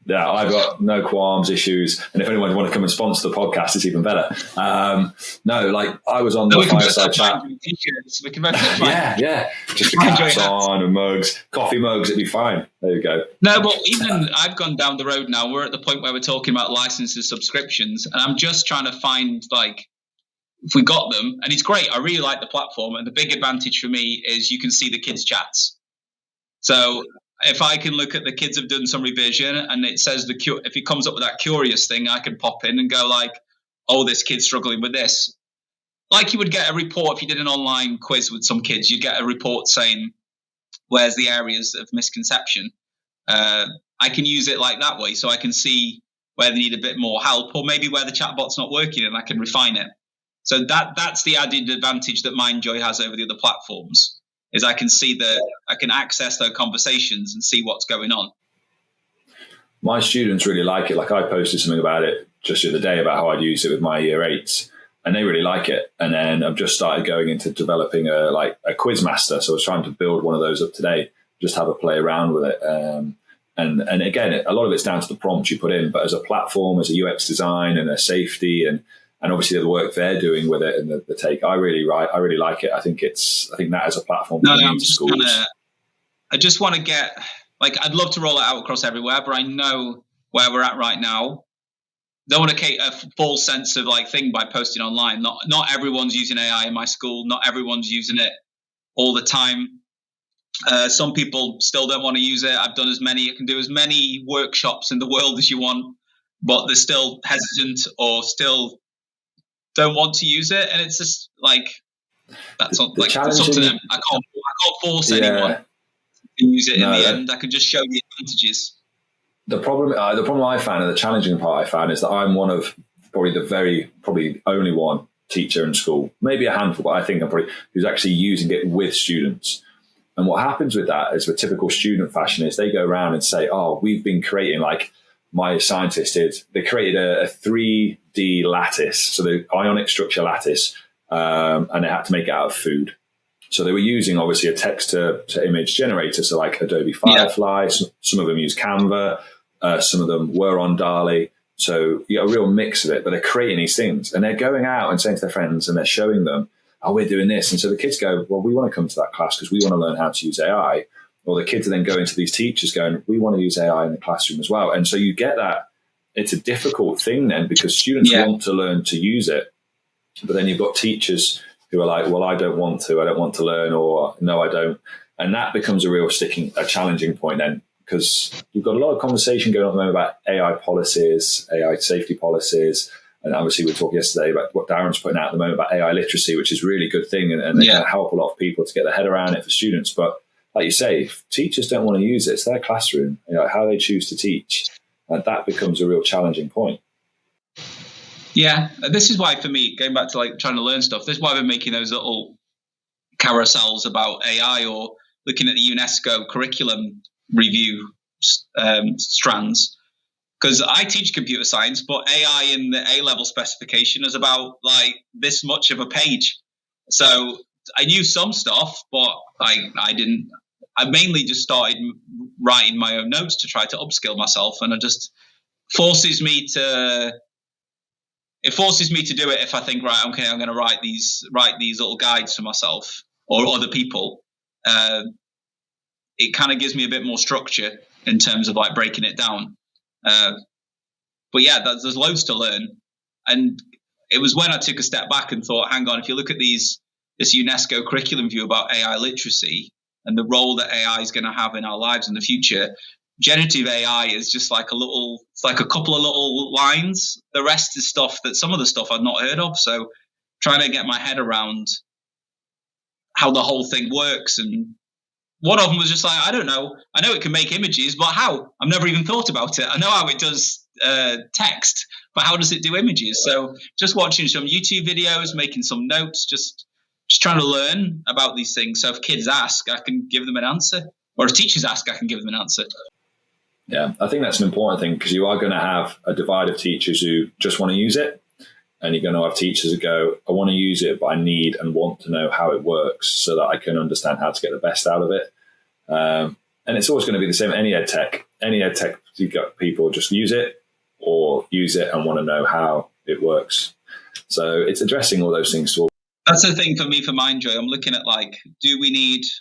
Yeah, I've got no qualms, issues, and if anyone want to come and sponsor the podcast, it's even better. No, like I was on the fireside chat. We can both yeah, just the caps on and mugs, coffee mugs, it'd be fine. There you go. No, but even I've gone down the road now. We're at the point where we're talking about licenses, subscriptions, and I'm just trying to find like if we got them, and it's great. I really like the platform, and the big advantage for me is you can see the kids' chats. So if I can look at the kids have done some revision and it says if it comes up with that curious thing, I can pop in and go like, oh, this kid's struggling with this. Like you would get a report if you did an online quiz with some kids, you'd get a report saying, where's the areas of misconception? I can use it like that way. So I can see where they need a bit more help or maybe where the chatbot's not working and I can refine it. So that's the added advantage that Mindjoy has over the other platforms. Is I can access those conversations and see what's going on. My students really like it. Like I posted something about it just the other day about how I'd use it with my year 8s, and they really like it. And then I've just started going into developing a Quizmaster. So I was trying to build one of those up today, just have a play around with it. And again, a lot of it's down to the prompt you put in, but as a platform, as a UX design and a safety and obviously the work they're doing with it and the take, I really like it. I think that as a platform for schools. I just want to get I'd love to roll it out across everywhere, but I know where we're at right now. Don't want to create a false sense of thing by posting online. Not everyone's using AI in my school. Not everyone's using it all the time. Some people still don't want to use it. I've done I can do as many workshops in the world as you want, but they're still hesitant or still don't want to use it, and it's just that's up to them. I can't force anyone to use it in the end. I can just show the advantages. The problem I found, and the challenging part I found, is that I'm one of probably only one teacher in school, maybe a handful, but I think I'm probably who's actually using it with students. And what happens with that is, with typical student fashion, is they go around and say, "Oh, we've been creating my scientist did. They created a 3D lattice, so the ionic structure lattice, and they had to make it out of food. So they were using obviously a text to image generator, so like Adobe Firefly. Yeah. Some of them use Canva, some of them were on DALL-E. So you got a real mix of it, but they're creating these things and they're going out and saying to their friends and they're showing them, "Oh, we're doing this." And so the kids go, "Well, we want to come to that class because we want to learn how to use AI." Or the kids are then going to these teachers going, "We want to use AI in the classroom as well." And so you get that. It's a difficult thing then because students want to learn to use it. But then you've got teachers who are like, "Well, I don't want to learn," or "No, I don't." And that becomes a challenging point then, because you've got a lot of conversation going on at the moment about AI policies, AI safety policies. And obviously we talked yesterday about what Darren's putting out at the moment about AI literacy, which is a really good thing. And they can help a lot of people to get their head around it for students. But like you say, if teachers don't want to use it, it's their classroom, how they choose to teach. And that becomes a real challenging point. Yeah, this is why for me, going back to trying to learn stuff, this is why we're making those little carousels about AI or looking at the UNESCO curriculum review strands. Because I teach computer science, but AI in the A-level specification is about this much of a page. So I knew some stuff, but I didn't. I mainly just started writing my own notes to try to upskill myself, and it just forces me to. It forces me to do it if I think, right, okay, I'm going to write these little guides for myself or other people. It kind of gives me a bit more structure in terms of breaking it down. But yeah, there's loads to learn. And it was when I took a step back and thought, hang on, if you look at this UNESCO curriculum view about AI literacy and the role that AI is going to have in our lives in the future, generative AI is just a couple of little lines. The rest is some of the stuff I've not heard of. So trying to get my head around how the whole thing works. And one of them was just I don't know. I know it can make images, but how? I've never even thought about it. I know how it does text, but how does it do images? So just watching some YouTube videos, making some notes, just trying to learn about these things. So if kids ask, I can give them an answer. Or if teachers ask, I can give them an answer. Yeah, I think that's an important thing because you are going to have a divide of teachers who just want to use it. And you're going to have teachers who go, I want to use it, but I need and want to know how it works so that I can understand how to get the best out of it. And it's always going to be the same. Any ed tech, you've got people just use it and want to know how it works. So it's addressing all those things. That's the thing for me for Mindjoy. I'm looking at like,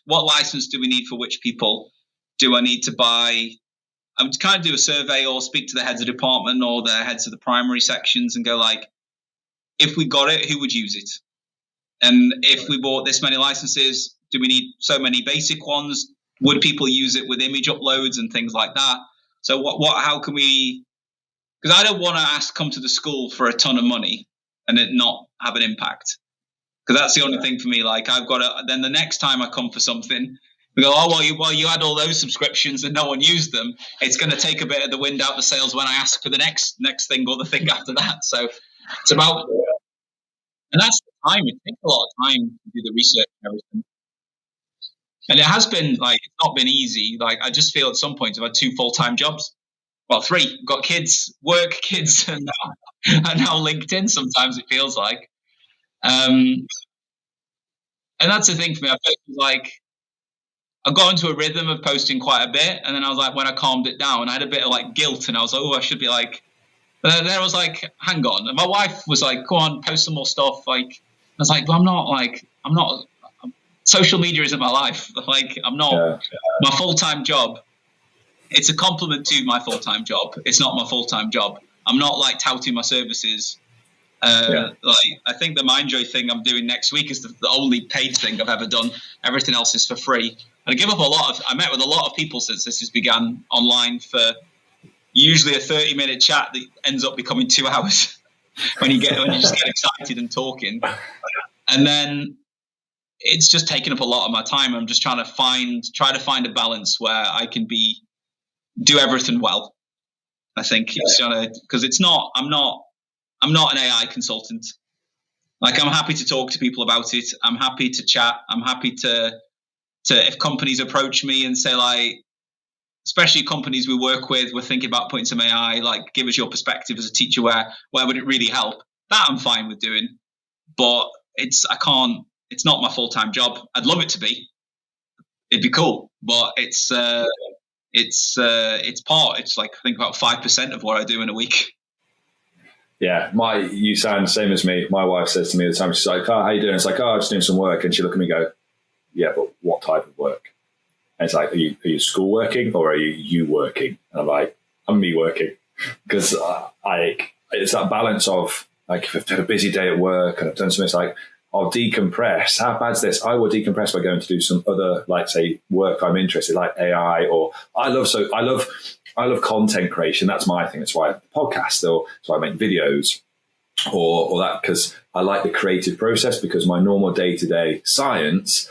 what license do we need for which people? Do I need to buy? I'm kind of do a survey or speak to the heads of department or the heads of the primary sections and go like, if we got it, who would use it? And if we bought this many licenses, do we need so many basic ones? Would people use it with image uploads and things like that? So how can we, because I don't want to come to the school for a ton of money and it not have an impact. Because that's the only thing for me. Like then the next time I come for something, we go, well, you had all those subscriptions and no one used them. It's going to take a bit of the wind out of the sails when I ask for the next thing or the thing after that. So it's about, and that's the time. It takes a lot of time to do the research and everything. And it has been like, it's not been easy. Like I just feel at some point I've had 2 full-time jobs. Well, 3. I've got kids, work, kids, and now LinkedIn. Sometimes it feels like. And that's the thing for me. I felt like I got into a rhythm of posting quite a bit, and then I was like, when I calmed it down, I had a bit of like guilt, and I was like, oh, I should be like. But then I was like, hang on. And my wife was like, go on, post some more stuff. Like I was like, but I'm not. Social media isn't my life. Like I'm not my full-time job. It's a compliment to my full-time job. It's not my full-time job. I'm not like touting my services. Like I think the Mindjoy thing I'm doing next week is the only paid thing I've ever done. Everything else is for free. And I give up I met with a lot of people since this has began online for usually a 30-minute chat that ends up becoming 2 hours when you just get excited and talking. And then it's just taking up a lot of my time. I'm just trying to find a balance where I can do everything well. I think it's because I'm not an AI consultant. Like I'm happy to talk to people about it. I'm happy to chat. I'm happy to if companies approach me and say like, especially companies we work with, we're thinking about putting some AI, like give us your perspective as a teacher, where would it really help? That I'm fine with doing, but it's not my full-time job. I'd love it to be. It'd be cool, but it's like I think about 5% of what I do in a week. Yeah, you sound the same as me. My wife says to me all the time, she's like, oh, how you doing? It's like, oh, I'm just doing some work. And she look at me and go, yeah, but what type of work? And it's like, are you school working or are you working? And I'm like, I'm me working. Because it's that balance of like, if I've had a busy day at work and I've done something, it's like, I'll decompress. How bad's this? I will decompress by going to do some other, like say, work I'm interested, like AI, or I love content creation. That's my thing. That's why I have the podcast, or so I make videos, or that, because I like the creative process. Because my normal day-to-day science,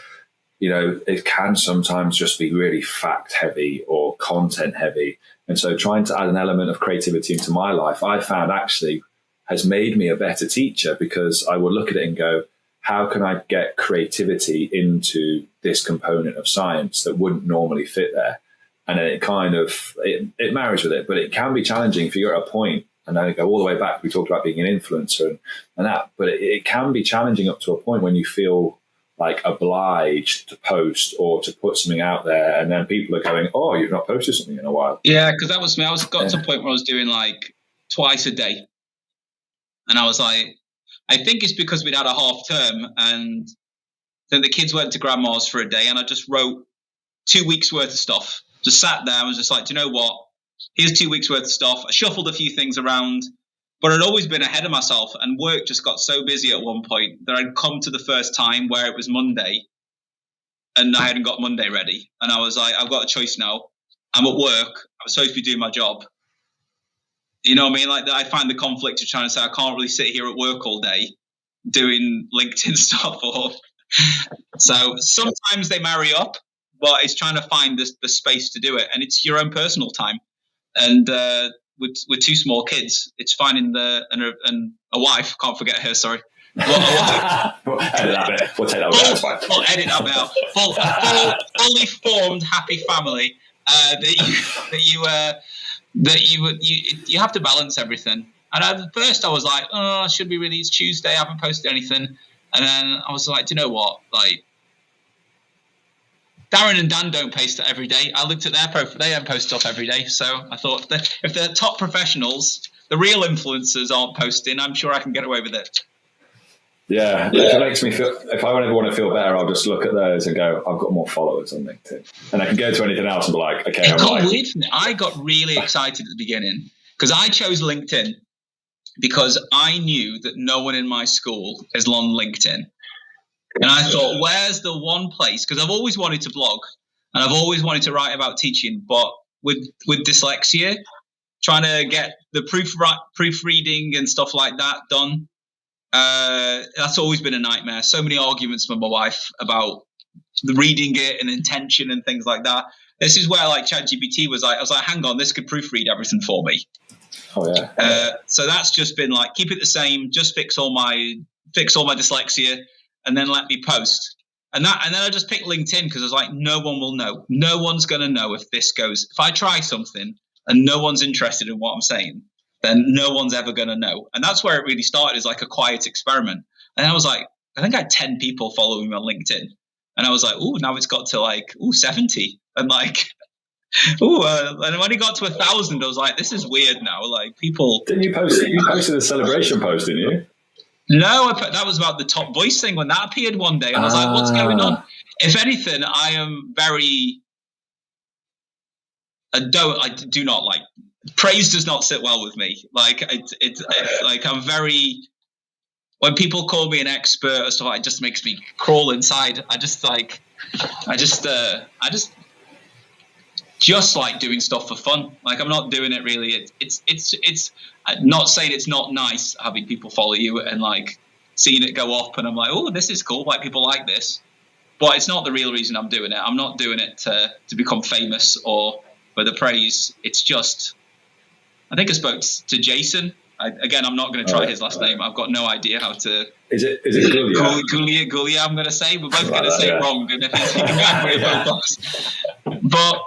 it can sometimes just be really fact heavy or content heavy, and so trying to add an element of creativity into my life, I found actually has made me a better teacher, because I will look at it and go, how can I get creativity into this component of science that wouldn't normally fit there? And then it marries with it, but it can be challenging if you're at a point, and then go all the way back. We talked about being an influencer and that, but it can be challenging up to a point when you feel like obliged to post or to put something out there, and then people are going, oh, you've not posted something in a while. Yeah, because that was me. I got to a point where I was doing like twice a day, and I was like, I think it's because we'd had a half term, and then the kids went to grandma's for a day, and I just wrote 2 weeks worth of stuff. Just sat there and was just like, do you know what? Here's 2 weeks worth of stuff. I shuffled a few things around, but I'd always been ahead of myself, and work just got so busy at one point that I'd come to the first time where it was Monday and I hadn't got Monday ready. And I was like, I've got a choice now. I'm at work. I'm supposed to be doing my job. You know what I mean? Like I find the conflict of trying to say, I can't really sit here at work all day doing LinkedIn stuff. So sometimes they marry up, but it's trying to find the space to do it. And it's your own personal time. And with 2 small kids, it's finding and a wife, can't forget her, sorry. We'll edit that bit. We'll take that bit. That's fine. We'll edit that bit out. Fully formed, happy family that you have to balance everything. And at first I was like, oh, should be released Tuesday. I haven't posted anything. And then I was like, do you know what? Like, Darren and Dan don't post it every day. I looked at their profile; they don't post stuff every day. So I thought, if they're top professionals, the real influencers aren't posting, I'm sure I can get away with it. Yeah, it makes me feel. If I ever want to feel better, I'll just look at those and go, "I've got more followers on LinkedIn," and I can go to anything else and be like, "Okay." It got weird for me. I got really excited at the beginning because I chose LinkedIn because I knew that no one in my school is on LinkedIn. And I thought, where's the one place? Because I've always wanted to blog and I've always wanted to write about teaching, but with dyslexia, trying to get the proofreading and stuff like that done, that's always been a nightmare. So many arguments with my wife about the reading it and intention and things like that. This is where like ChatGPT was like, I was like, hang on, this could proofread everything for me. Oh yeah. So that's just been like, keep it the same, just fix all my dyslexia, and then let me post. And then I just picked LinkedIn because I was like, no one will know. No one's going to know if this goes. If I try something and no one's interested in what I'm saying, then no one's ever going to know. And that's where it really started, as like a quiet experiment. And I was like, I think I had 10 people following me on LinkedIn. And I was like, oh, now it's got to like, 70. And like, and when it got to 1,000, I was like, this is weird now. Like people. Didn't you post? You posted a celebration post, didn't you? No, that was about the top voice thing when that appeared one day. And I was like, what's going on? If anything, I am I do not like, praise does not sit well with me. Like, it's like, I'm very, when people call me an expert or stuff, it just makes me crawl inside. I just like doing stuff for fun. Like, I'm not doing it really. It's not saying it's not nice having people follow you and like seeing it go up and I'm like, oh, this is cool. Like, people like this, but it's not the real reason I'm doing it. I'm not doing it to become famous or for the praise. It's just, I think I spoke to Jason. Again, I'm not going to try his last name. I've got no idea how to. Is it Gulia? Gulia, I'm going to say. We're both going to say it wrong. And if you can go for it, but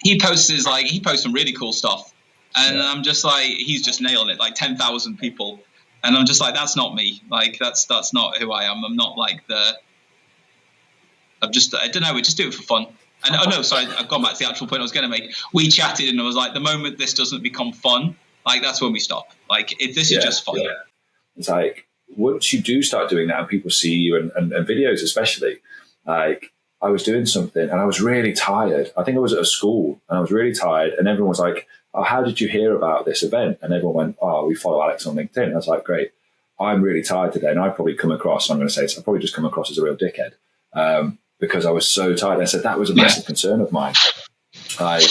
he posts some really cool stuff, and I'm just like, he's just nailing it. Like 10,000 people, and I'm just like, that's not me. Like that's not who I am. I'm not like I don't know. We just do it for fun. And I've gone back to the actual point I was going to make. We chatted, and I was like, the moment this doesn't become fun, like that's when we stop. Like, if this is just fun. Yeah. It's like, once you do start doing that and people see you and videos especially, like, I was doing something and I was really tired. I think I was at a school and I was really tired, and everyone was like, oh, how did you hear about this event? And everyone went, oh, we follow Alex on LinkedIn. And I was like, great. I'm really tired today. And I probably come across, I'm going to say, I probably just come across as a real dickhead because I was so tired. And I said, that was a massive concern of mine. Like,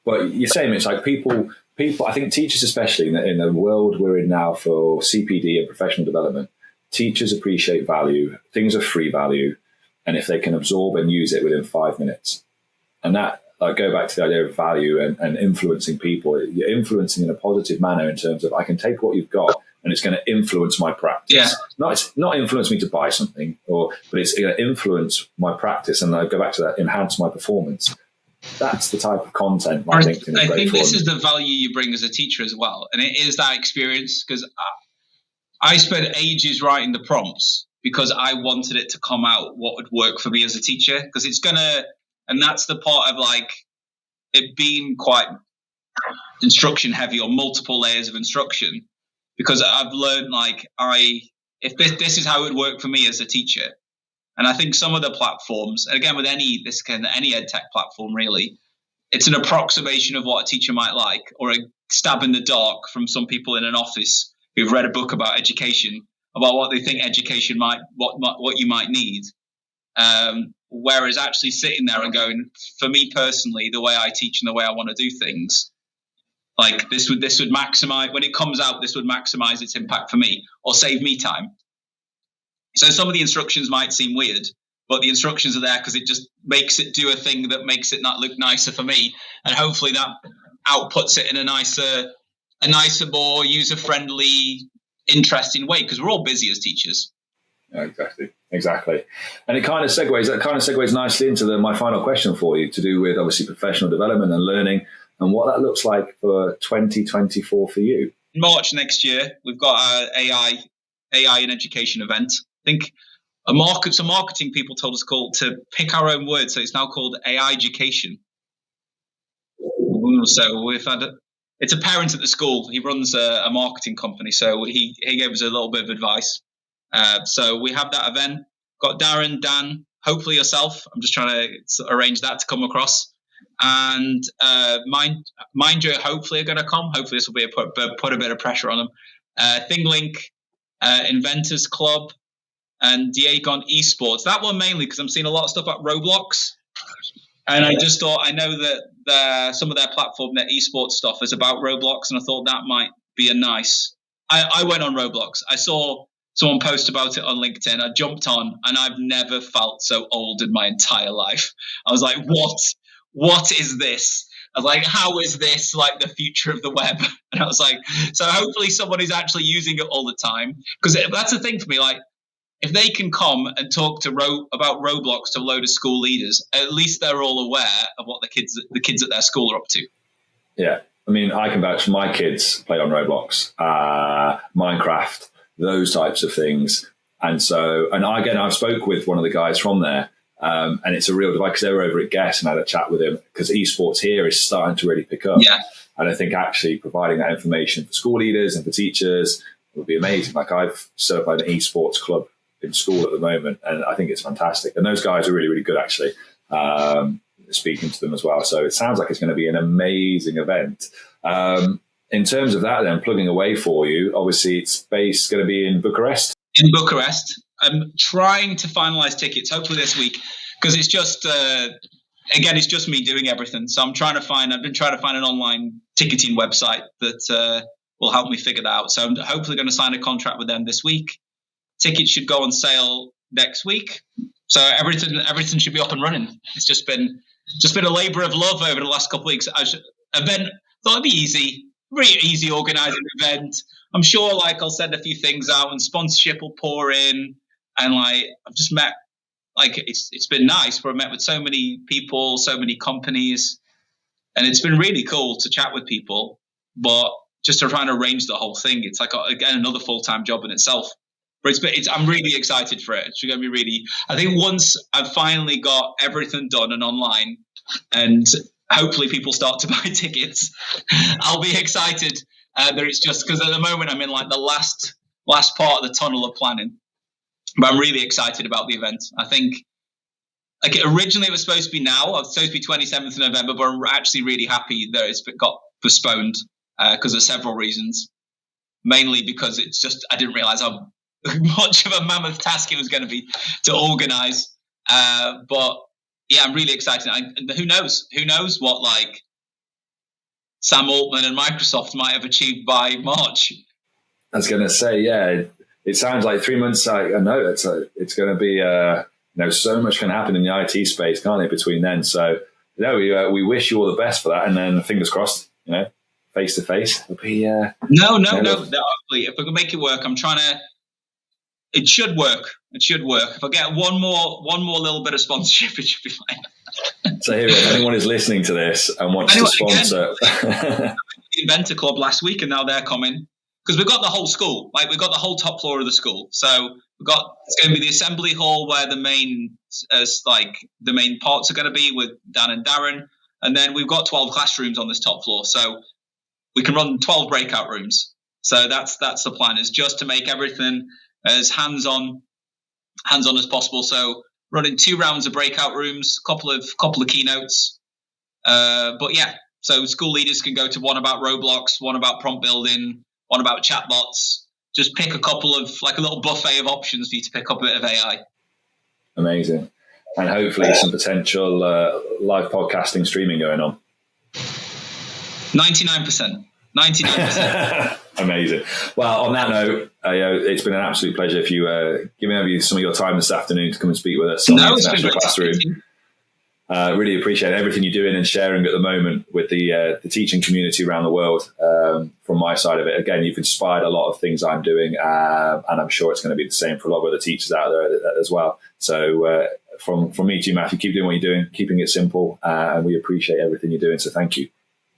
but you're saying it's like people, I think teachers, especially in the world we're in now for CPD and professional development, teachers appreciate value. Things are free value. And if they can absorb and use it within 5 minutes, and that, like, go back to the idea of value and influencing people, you're influencing in a positive manner in terms of, I can take what you've got and it's going to influence my practice. Yeah. It's not influence me to buy something, but it's going to influence my practice, and I go back to that, enhance my performance. That's the type of content my LinkedIn is I great think for. This is the value you bring as a teacher as well, and it is that experience, because I spent ages writing the prompts because I wanted it to come out what would work for me as a teacher, because it's gonna, and that's the part of like it being quite instruction heavy or multiple layers of instruction, because I've learned like if this is how it would work for me as a teacher. And I think some of the platforms, and again with any ed tech platform really, it's an approximation of what a teacher might like, or a stab in the dark from some people in an office who've read a book about education, about what they think education what you might need. Whereas actually sitting there and going, for me personally, the way I teach and the way I want to do things, like this would maximize, when it comes out, this would maximize its impact for me or save me time. So some of the instructions might seem weird, but the instructions are there because it just makes it do a thing that makes it not look nicer for me. And hopefully that outputs it in a nicer, more user-friendly, interesting way, because we're all busy as teachers. Yeah, exactly. And it kind of segues nicely into my final question for you, to do with obviously professional development and learning and what that looks like for 2024 for you. March next year, we've got our AI in education event. I think some marketing people told us to pick our own word, so it's now called AI education. So it's a parent at the school. He runs a marketing company, so he gave us a little bit of advice. So we have that event. Got Darren, Dan, hopefully yourself. I'm just trying to arrange that to come across. And mind you, hopefully are going to come. Hopefully this will be put a bit of pressure on them. ThingLink, Inventors Club, and Diagon Esports. That one mainly because I'm seeing a lot of stuff about Roblox. And I just thought, I know that some of their platform, their esports stuff is about Roblox, and I thought that might be a nice... I went on Roblox. I saw someone post about it on LinkedIn. I jumped on, and I've never felt so old in my entire life. I was like, what is this? I was like, how is this like the future of the web? And I was like, so hopefully someone is actually using it all the time. Because that's the thing for me, like, if they can come and talk about Roblox to a load of school leaders, at least they're all aware of what the kids at their school are up to. Yeah. I mean, I can vouch for my kids play on Roblox, Minecraft, those types of things. And I've spoke with one of the guys from there, and it's a real divide because they were over at Guess and I had a chat with him because esports here is starting to really pick up. Yeah. And I think actually providing that information for school leaders and for teachers would be amazing. Like I've certified an esports club in school at the moment, and I think it's fantastic. And those guys are really, really good, actually, speaking to them as well. So it sounds like it's going to be an amazing event. In terms of that, then, plugging away for you, obviously it's going to be in Bucharest. In Bucharest. I'm trying to finalise tickets, hopefully this week, because it's just, again, it's just me doing everything. So I've been trying to find an online ticketing website that will help me figure that out. So I'm hopefully going to sign a contract with them this week. Tickets should go on sale next week, so everything should be up and running. It's just been a labour of love over the last couple of weeks. Thought it'd be easy, really easy organising an event. I'm sure, like, I'll send a few things out and sponsorship will pour in, and like I've just met, like it's been nice. But I've met with so many people, so many companies, and it's been really cool to chat with people. But just to try and arrange the whole thing, it's like again another full-time job in itself. But I'm really excited for it. It's going to be really... I think once I've finally got everything done and online, and hopefully people start to buy tickets, I'll be excited. That it's just because at the moment I'm in like the last part of the tunnel of planning. But I'm really excited about the event. I think like originally it was supposed to be now. It was supposed to be 27th of November, but I'm actually really happy that it's got postponed because of several reasons. Mainly because it's just I didn't realise how much of a mammoth task it was going to be to organise, but yeah, I'm really excited. Who knows what like Sam Altman and Microsoft might have achieved by March. I was going to say, yeah, it sounds like 3 months. I know it's going to be so much can happen in the IT space, can't it, between then? So we wish you all the best for that, and then fingers crossed, face to face it'll be no. If I can make it work, I'm trying to. It should work. If I get one more little bit of sponsorship, it should be fine. So here, if anyone is listening to this and wants to sponsor, the Inventor Club last week, and now they're coming because we've got the whole school. Like we've got the whole top floor of the school. So it's going to be the assembly hall where the main parts are going to be with Dan and Darren, and then we've got 12 classrooms on this top floor. So we can run 12 breakout rooms. So that's the plan, is just to make everything as hands-on as possible. So running 2 rounds of breakout rooms, couple of keynotes. But yeah, so school leaders can go to one about Roblox, one about prompt building, one about chatbots. Just pick a couple of like a little buffet of options for you to pick up a bit of AI. Amazing. And hopefully some potential live podcasting streaming going on. 99%. Amazing. Well, on that note, it's been an absolute pleasure if you give me some of your time this afternoon to come and speak with us on the International Classroom. Really appreciate everything you're doing and sharing at the moment with the teaching community around the world. From my side of it, again, you've inspired a lot of things I'm doing, and I'm sure it's going to be the same for a lot of other teachers out there as well. So from me to you, Matthew, keep doing what you're doing, keeping it simple, and we appreciate everything you're doing. So thank you.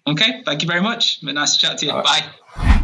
Okay, thank you very much. Nice to chat to you. All right. Bye.